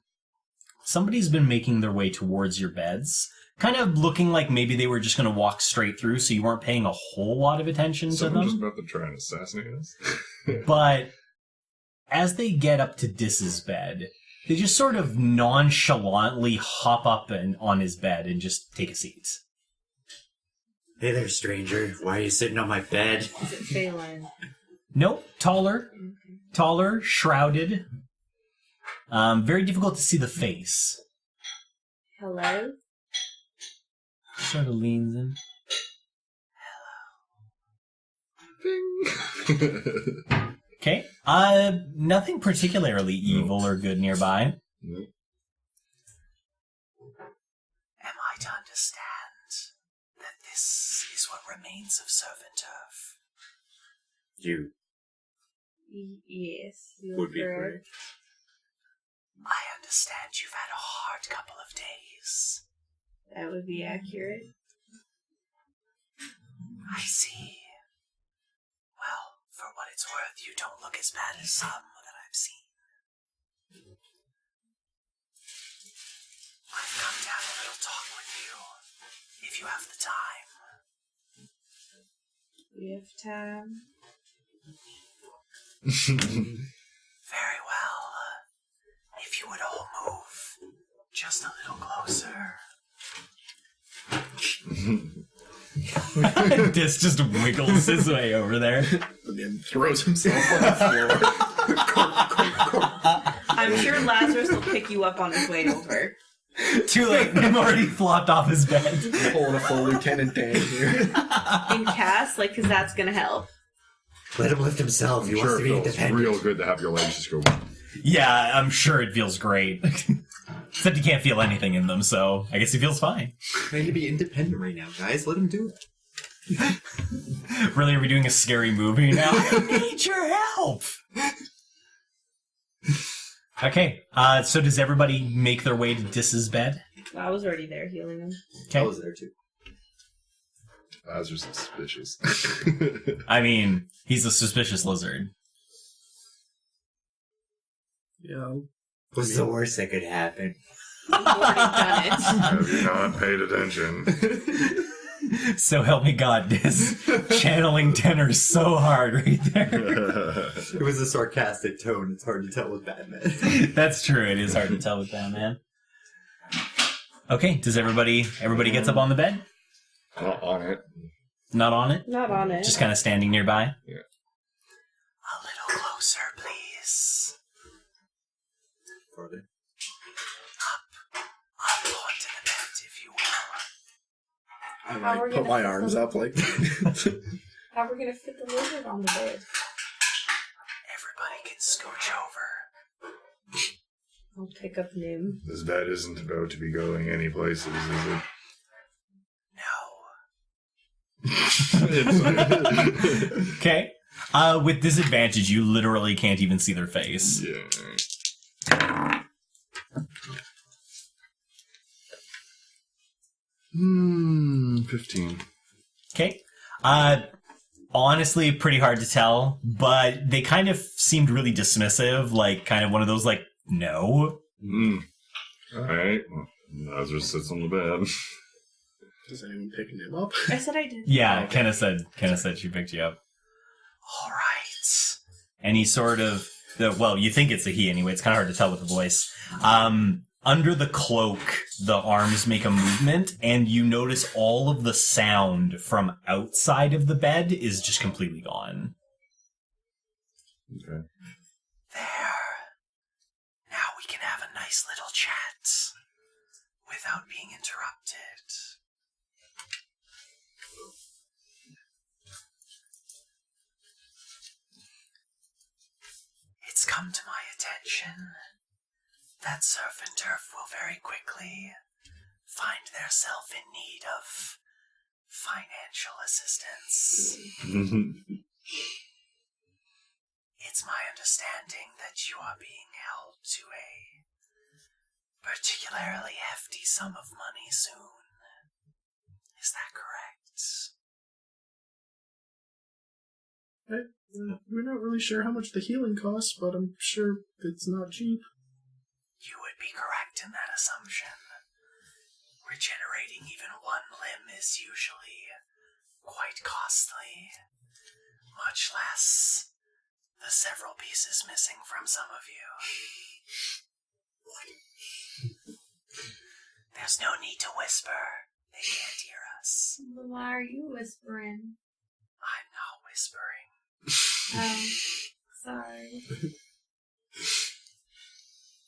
somebody's been making their way towards your beds, kind of looking like maybe they were just going to walk straight through, so you weren't paying a whole lot of attention to Someone them. just about to try and assassinate us. But as they get up to Dis's bed, they just sort of nonchalantly hop up on his bed and just take a seat. Hey there, stranger. Why are you sitting on my bed? Is it Phelan? Nope, taller, shrouded. Very difficult to see the face. Hello? Sort of leans in. Okay. Nothing particularly evil or good nearby. Nope. Am I to understand that this is what remains of Servant Turf? You Yes. You're would be correct. correct. I understand you've had a hard couple of days. That would be accurate. I see. Well, for what it's worth, you don't look as bad as some that I've seen. I've come to have a little talk with you, if you have the time. We have time. Very well. If you would all move just a little closer. Dis just wiggles his way over there. And then throws himself on the floor. I'm sure Lazarus will pick you up on his way over. Too late. I'm already flopped off his bed. Pulling a full Lieutenant Dan here. In cast, like, because that's going to help. let him lift himself. He I'm wants sure to it be feels independent. real good to have your legs just go. Yeah, I'm sure it feels great. Except he can't feel anything in them, so I guess he feels fine. Trying to be independent right now, guys. Let him do it. Really, are we doing a scary movie now? I need your help! Okay, so does everybody make their way to Dis's bed? I was already there healing him. Okay. I was there too. Lazarus is suspicious. I mean, he's a suspicious lizard. Yeah. What's the worst that could happen? We've already done it. Have you not paid attention? So help me God, Dis. Channeling tenor so hard right there. It was a sarcastic tone. It's hard to tell with Batman. That's true, it is hard to tell with Batman. Okay, does everybody gets up on the bed? Not on it. Not on it? Not on it. Just kind of standing nearby? Yeah. A little closer, please. Farther. Up onto the bed, if you will. I How are we like put gonna my fit arms them? up like How are we going to fit the lizard on the bed? Everybody can scooch over. I'll pick up Nim. This bed isn't about to be going any places, is it? No. Okay. With disadvantage, you literally can't even see their face. Yeah. 15. Okay. Honestly, pretty hard to tell, but they kind of seemed really dismissive, like kind of one of those, like, no. Alright. Well, Lazarus sits on the bed. Is anyone picking him up? I said I did. Yeah, Okay. Kenna said she picked you up. All right. And he sort of, well, you think it's a he anyway. It's kind of hard to tell with the voice. Under the cloak, the arms make a movement, and you notice all of the sound from outside of the bed is just completely gone. Okay. There. Now we can have a nice little chat without being interrupted. It's come to my attention that Surf and Turf will very quickly find theirself in need of financial assistance. It's my understanding that you are being held to a particularly hefty sum of money soon. Is that correct? We're not really sure how much the healing costs, but I'm sure it's not cheap. You would be correct in that assumption. Regenerating even one limb is usually quite costly, much less the several pieces missing from some of you. There's no need to whisper. They can't hear us. Well, why are you whispering? I'm not whispering. Sorry.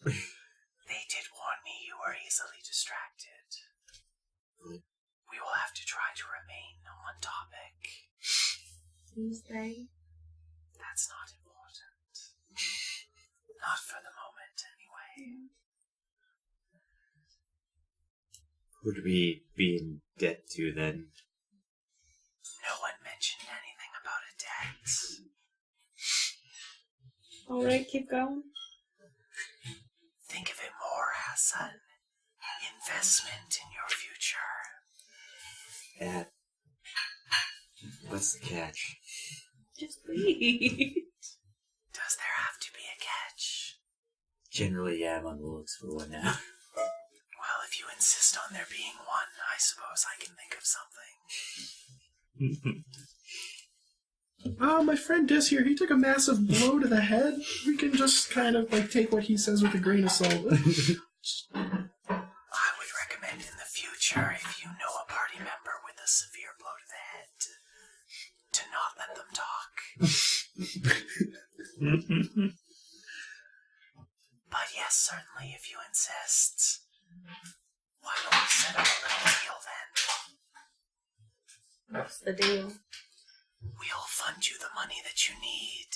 They did warn me you were easily distracted. We will have to try to remain on topic. Who's they? That's not important. Not for the moment, anyway. Who'd we be in debt to then? No one mentioned anything about a debt. Alright, keep going. Think of it more as an investment in your future. What's the catch? Just wait. Does there have to be a catch? Generally, yeah, I'm on the looks for one now. Well, if you insist on there being one, I suppose I can think of something. My friend Dis here, he took a massive blow to the head. We can just kind of take what he says with a grain of salt. I would recommend in the future, if you know a party member with a severe blow to the head, to not let them talk. But yes, certainly, if you insist. Why don't we set up a little deal then? What's the deal? We'll fund you the money that you need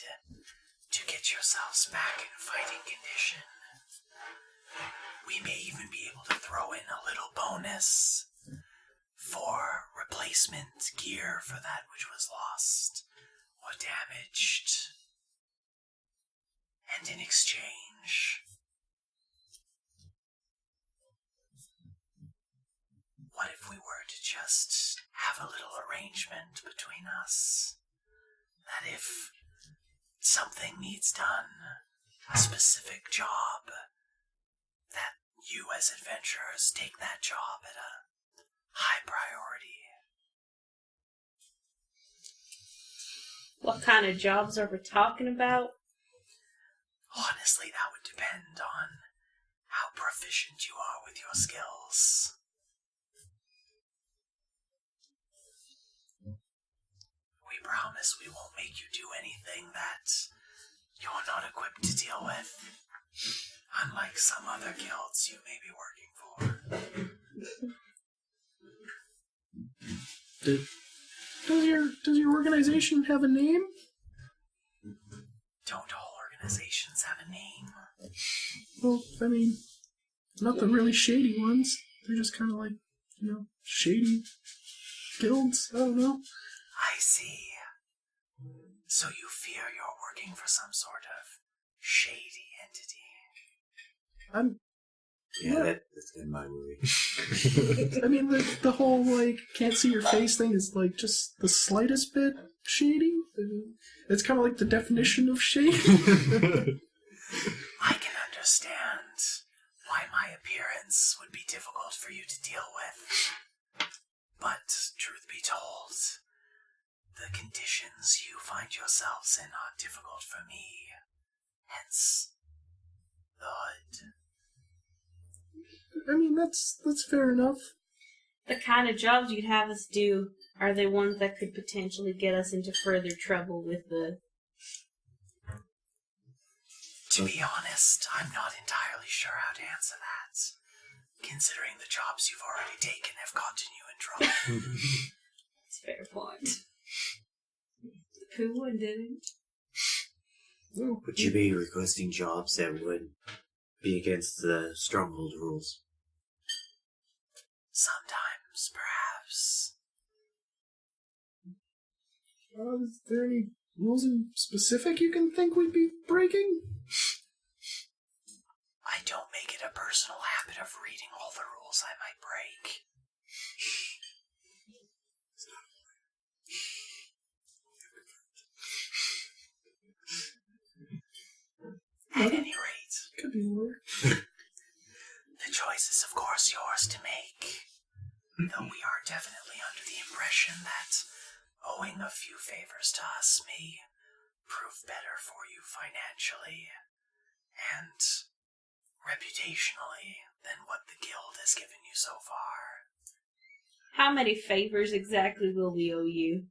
to get yourselves back in fighting condition. We may even be able to throw in a little bonus for replacement gear for that which was lost or damaged. And in exchange, what if we were to just have a little arrangement between us? That if something needs done, a specific job, that you as adventurers take that job at a high priority. What kind of jobs are we talking about? Honestly, that would depend on how proficient you are with your skills. We promise we won't make you do anything that you're not equipped to deal with. Unlike some other guilds you may be working for. Does your organization have a name? Don't all organizations have a name? Well, I mean, not the really shady ones. They're just kind of shady guilds. I don't know. I see. So you fear you're working for some sort of shady entity. Yeah, that's kind of my worry. I mean, the whole, can't see your face thing is, just the slightest bit shady. It's kind of like the definition of shady. I can understand why my appearance would be difficult for you to deal with. But, truth be told, the conditions you find yourselves in are difficult for me. Hence, the hood. I mean, that's fair enough. The kind of jobs you'd have us do, are they ones that could potentially get us into further trouble with the... To be honest, I'm not entirely sure how to answer that, considering the jobs you've already taken have gotten you in trouble. That's a fair point. Who would, didn't? Would you be requesting jobs that would be against the Stronghold rules? Sometimes, perhaps. Is there any rules in specific you can think we'd be breaking? I don't make it a personal habit of reading all the rules I might break. At any rate, Could be more. the choice is of course yours to make. Though we are definitely under the impression that owing a few favors to us may prove better for you financially and reputationally than what the guild has given you so far. How many favors exactly will we owe you?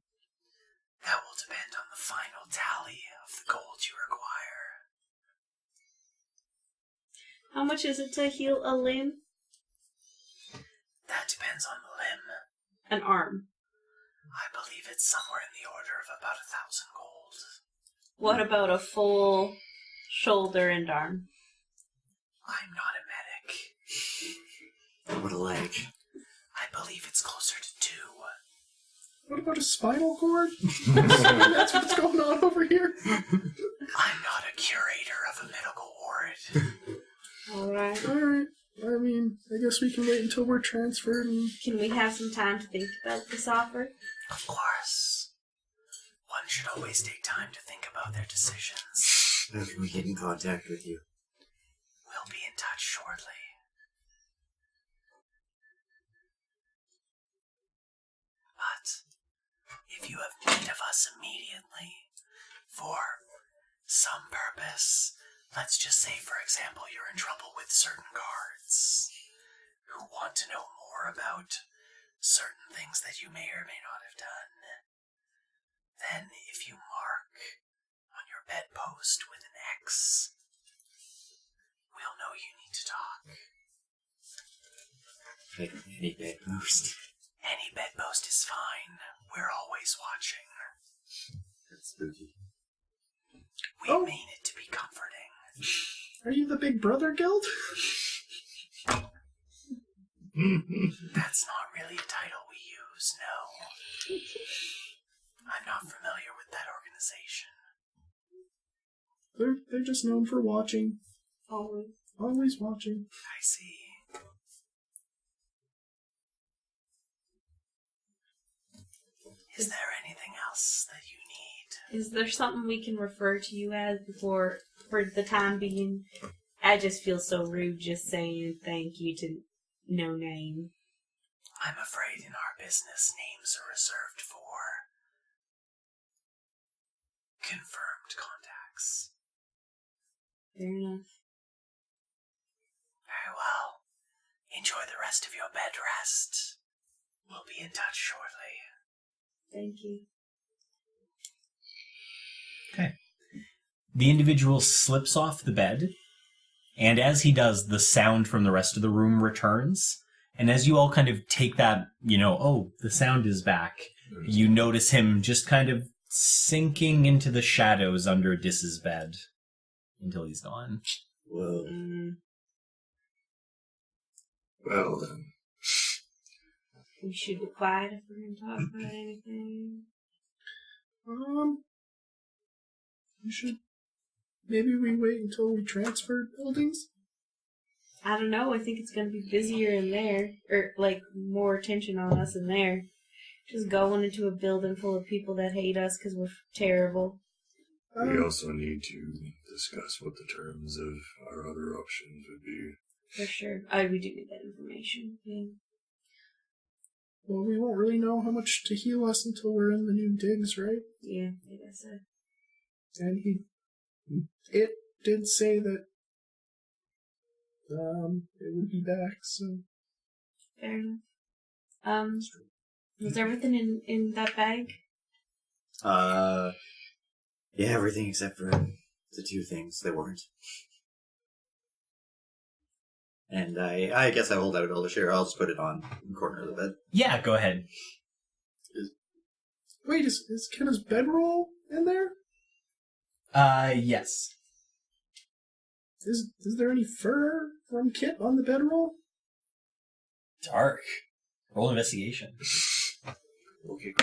That will depend on the final tally of the gold you require. How much is it to heal a limb? That depends on the limb. An arm. I believe it's somewhere in the order of about 1,000 gold. What about a full shoulder and arm? I'm not a medic. What a leg. I believe it's closer to 2. What about a spinal cord? That's what's going on over here. I'm not a curator of a medical ward. Alright. Alright. I mean, I guess we can wait until we're transferred and... Can we have some time to think about this offer? Of course. One should always take time to think about their decisions. How can we get in contact with you? We'll be in touch shortly. But if you have need of us immediately, for some purpose, let's just say, for example, you're in trouble with certain guards who want to know more about certain things that you may or may not have done, then if you mark on your bedpost with an X, we'll know you need to talk. Any bedpost. Any bedpost is fine. We're always watching. That's spooky. We mean it to be comforting. Are you the Big Brother Guild? That's not really a title we use, no. I'm not familiar with that organization. They're just known for watching. Always. Always watching. I see. Is there anything else that you need? Is there something we can refer to you as before, for the time being? I just feel so rude just saying thank you to no name. I'm afraid in our business, names are reserved for confirmed contacts. Fair enough. Very well. Enjoy the rest of your bed rest. We'll be in touch shortly. Thank you. Okay. The individual slips off the bed, and as he does, the sound from the rest of the room returns. And as you all kind of take that, oh, the sound is back, you notice him just kind of sinking into the shadows under Dis's bed until he's gone. Whoa. Well then. We should be quiet if we're going to talk about anything. We should... Maybe we wait until we transfer buildings? I don't know. I think it's going to be busier in there. Or, more attention on us in there. Just going into a building full of people that hate us because we're terrible. We also need to discuss what the terms of our other options would be. For sure. We do need that information. Yeah. Well, we won't really know how much to heal us until we're in the new digs, right? Yeah, I guess so. And it did say that it would be back, so... Fair enough. Was everything in that bag? Yeah, everything except for the 2 things that weren't. And I guess I hold out all the share. I'll just put it on the corner of the bed. Yeah, go ahead. Wait, is Kenna's bedroll in there? Yes. Is there any fur from Kit on the bedroll? Dark. Roll investigation. Okay.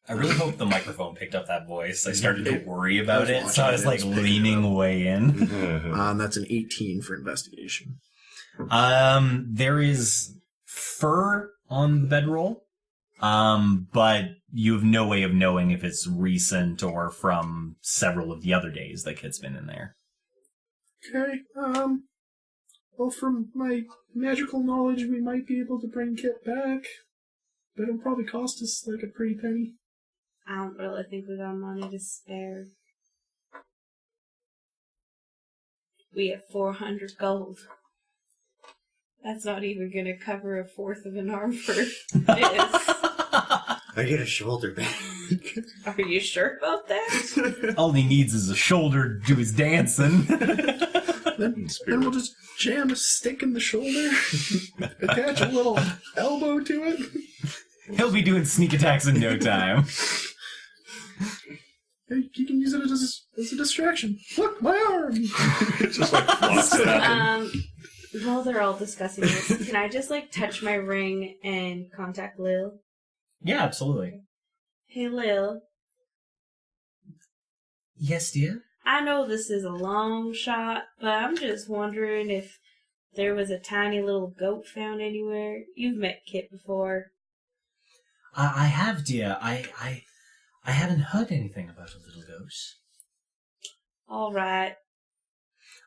I really hope the microphone picked up that voice. I started to worry I about was it, so I was watching it, like it was picking leaning way in. That's an 18 for investigation. There is fur on the bedroll, but you have no way of knowing if it's recent or from several of the other days that Kit's been in there. Okay, well, from my magical knowledge, we might be able to bring Kit back, but it'll probably cost us like a pretty penny. I don't really think we got money to spare. We have 400 gold. That's not even going to cover a fourth of an arm for this. I get a shoulder bag. Are you sure about that? All he needs is a shoulder to do his dancing. Then we'll just jam a stick in the shoulder, attach a little elbow to it. He'll be doing sneak attacks in no time. Hey, he can use it as a distraction. Look, my arm! Just like flops it at him. While they're all discussing this, can I just like touch my ring and contact Lil? Yeah, absolutely. Hey Lil, Yes, dear? I know this is a long shot, but I'm just wondering if there was a tiny little goat found anywhere. You've met Kit before. I have, dear. I haven't heard anything about a little goat. All right,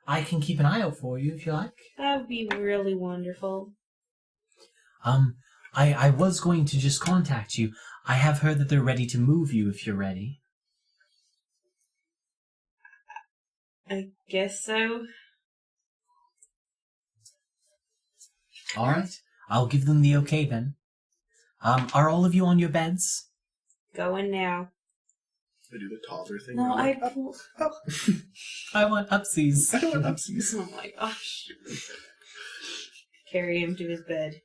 I can keep an eye out for you if you like. that would be really wonderful. I was going to just contact you. I have heard that they're ready to move you if you're ready. I guess so. All right. I'll give them the okay then. Are all of you on your beds? Going now. I do the toddler thing. No, where I'm I like, pull. up. I want upsies. I don't want upsies. Oh my gosh. Carry him to his bed.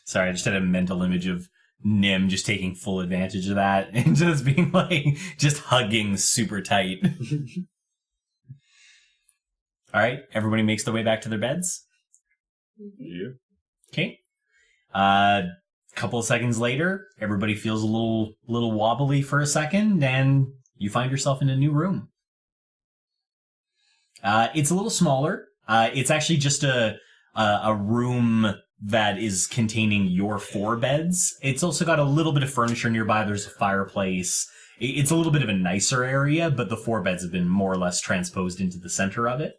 Sorry, I just had a mental image of Nim just taking full advantage of that and just being like, just hugging super tight. All right, everybody makes their way back to their beds. Yeah. Okay. Couple of seconds later, everybody feels a little wobbly for a second, and you find yourself in a new room. It's a little smaller. It's actually just a room that is containing your 4 beds. It's also got a little bit of furniture nearby. There's a fireplace. It's a little bit of a nicer area, but the 4 beds have been more or less transposed into the center of it.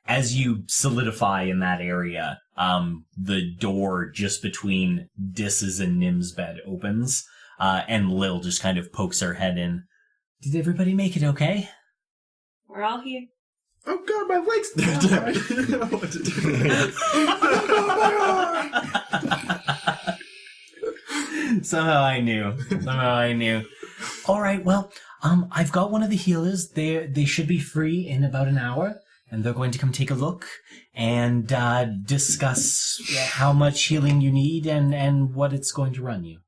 As you solidify in that area, the door just between Dis's and Nim's bed opens, and Lil just kind of pokes her head in. Did everybody make it okay? We're all here. Oh god, my legs! I didn't know what to do. Somehow I knew. All right, well, I've got one of the healers. They should be free in about an hour, and they're going to come take a look and discuss how much healing you need and what it's going to run you.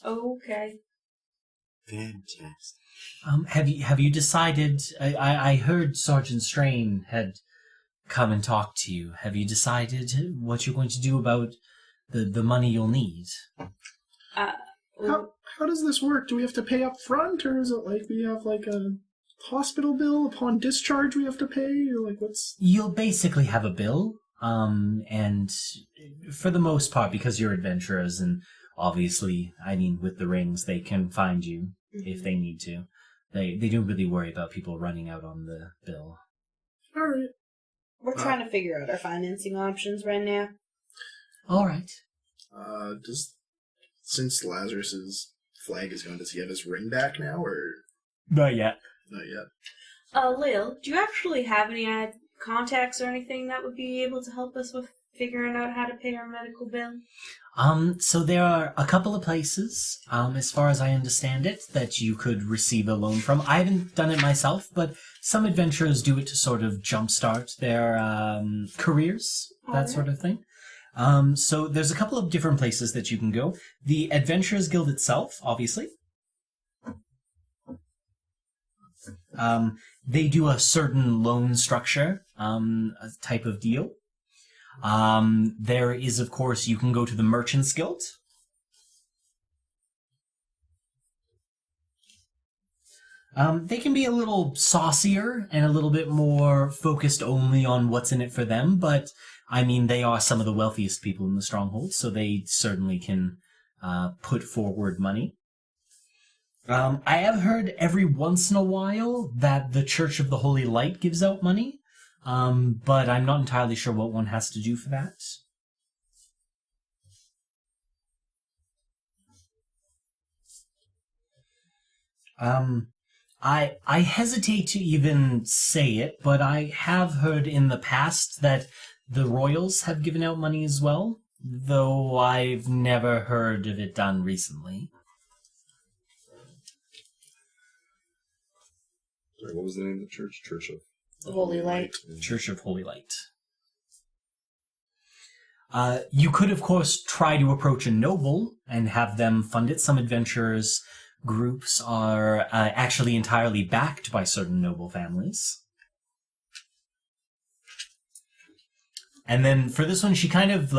Okay. Fantastic. Have you decided? I heard Sergeant Strain had come and talked to you. Have you decided what you're going to do about the money you'll need? How does this work? Do we have to pay up front, or is it like we have like a hospital bill upon discharge we have to pay, or like what's... You'll basically have a bill, and for the most part, because you're adventurers, and obviously, I mean, with the rings, they can find you if they need to. They don't really worry about people running out on the bill. Alright. We're trying to figure out our financing options right now. All right. Since Lazarus's flag is gone, does he have his ring back now, or Not yet. not yet? Lil, do you actually have any contacts or anything that would be able to help us with figuring out how to pay our medical bill? So there are a couple of places, as far as I understand it, that you could receive a loan from. I haven't done it myself, but some adventurers do it to sort of jumpstart their careers, that sort of thing. So there's a couple of different places that you can go. The Adventurers Guild itself, obviously. They do a certain loan structure, a type of deal. There is, of course, you can go to the Merchants Guild. They can be a little saucier and a little bit more focused only on what's in it for them, but, I mean, they are some of the wealthiest people in the Stronghold, so they certainly can put forward money. I have heard every once in a while that the Church of the Holy Light gives out money, but I'm not entirely sure what one has to do for that. I hesitate to even say it, but I have heard in the past that the Royals have given out money as well, though I've never heard of it done recently. Sorry, what was the name of the church? Church of The Holy Light. Church of Holy Light. You could, of course, try to approach a noble and have them fund it. Some adventurers groups are actually entirely backed by certain noble families. And then for this one, she kind of,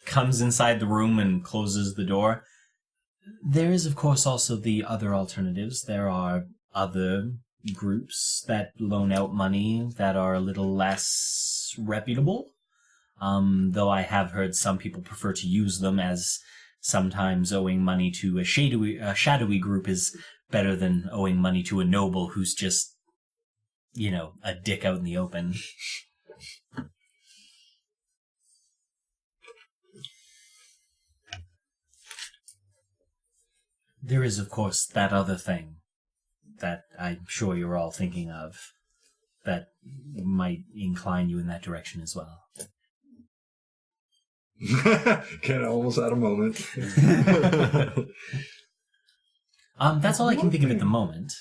comes inside the room and closes the door. There is, of course, also the other alternatives. There are other groups that loan out money that are a little less reputable. Though I have heard some people prefer to use them, as sometimes owing money to a shadowy group is better than owing money to a noble who's just, a dick out in the open. There is, of course, that other thing that I'm sure you're all thinking of that might incline you in that direction as well. Kenna almost had a moment. That's all I can think of at the moment.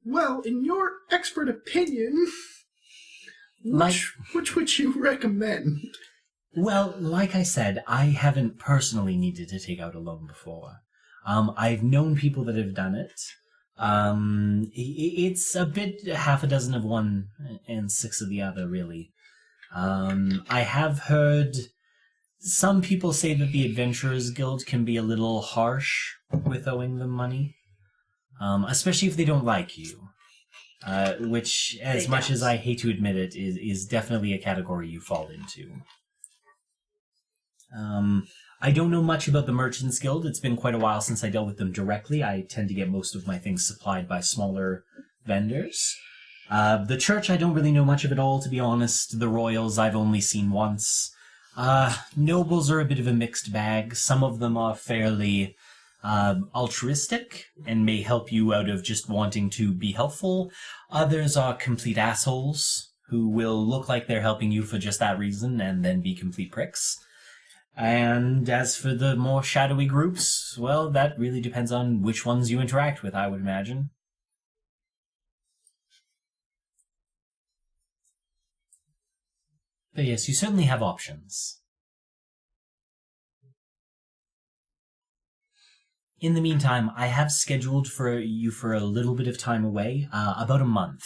Well, in your expert opinion, which would you recommend? Well, like I said, I haven't personally needed to take out a loan before. I've known people that have done it. It's a bit half a dozen of one and six of the other, really. I have heard some people say that the Adventurers Guild can be a little harsh with owing them money, especially if they don't like you, which, as much as I hate to admit it, is definitely a category you fall into. I don't know much about the Merchants Guild. It's been quite a while since I dealt with them directly. I tend to get most of my things supplied by smaller vendors. The church, I don't really know much of at all, to be honest. The royals, I've only seen once. Nobles are a bit of a mixed bag. Some of them are fairly altruistic and may help you out of just wanting to be helpful. Others are complete assholes who will look like they're helping you for just that reason and then be complete pricks. And as for the more shadowy groups, well, that really depends on which ones you interact with, I would imagine. But yes, you certainly have options. In the meantime, I have scheduled for you for a little bit of time away, about a month,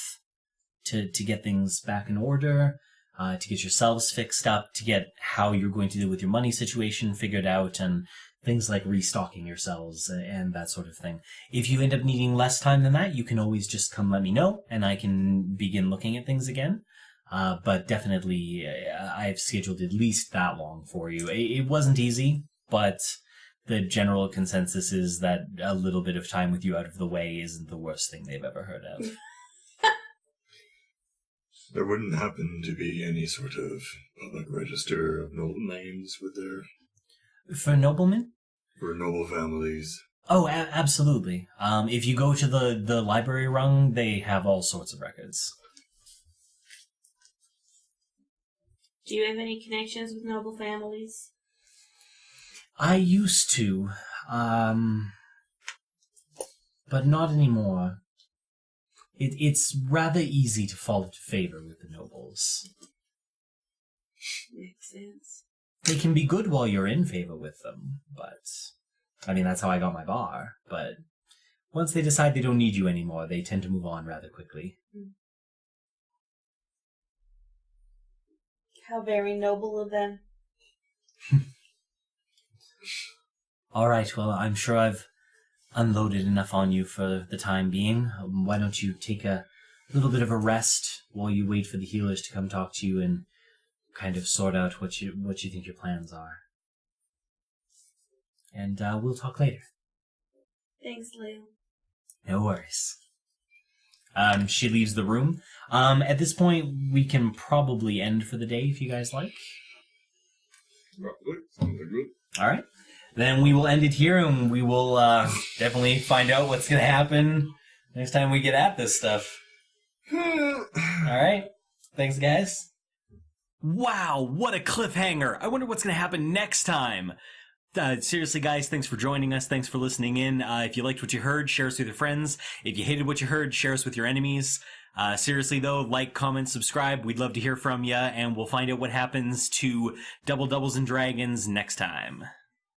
to get things back in order, to get yourselves fixed up, to get how you're going to deal with your money situation figured out, and things like restocking yourselves and that sort of thing. If you end up needing less time than that, you can always just come let me know, and I can begin looking at things again. But definitely, I've scheduled at least that long for you. It wasn't easy, but the general consensus is that a little bit of time with you out of the way isn't the worst thing they've ever heard of. There wouldn't happen to be any sort of public register of noble names, would there? For noblemen? For noble families. Oh, absolutely. If you go to the library rung, they have all sorts of records. Do you have any connections with noble families? I used to, but not anymore. It's rather easy to fall into favor with the nobles. Makes sense. They can be good while you're in favor with them, but... I mean, that's how I got my bar, but once they decide they don't need you anymore, they tend to move on rather quickly. How very noble of them. All right, well, I'm sure I've unloaded enough on you for the time being. Why don't you take a little bit of a rest while you wait for the healers to come talk to you and kind of sort out what you think your plans are. And we'll talk later. Thanks, Lou. No worries. She leaves the room. At this point, we can probably end for the day if you guys like. Sounds good. All right. Then we will end it here, and we will definitely find out what's going to happen next time we get at this stuff. All right. Thanks, guys. Wow, what a cliffhanger. I wonder what's going to happen next time. Seriously, guys, thanks for joining us. Thanks for listening in. If you liked what you heard, share us with your friends. If you hated what you heard, share us with your enemies. Seriously, though, like, comment, subscribe. We'd love to hear from you, and we'll find out what happens to Double Doubles and Dragons next time.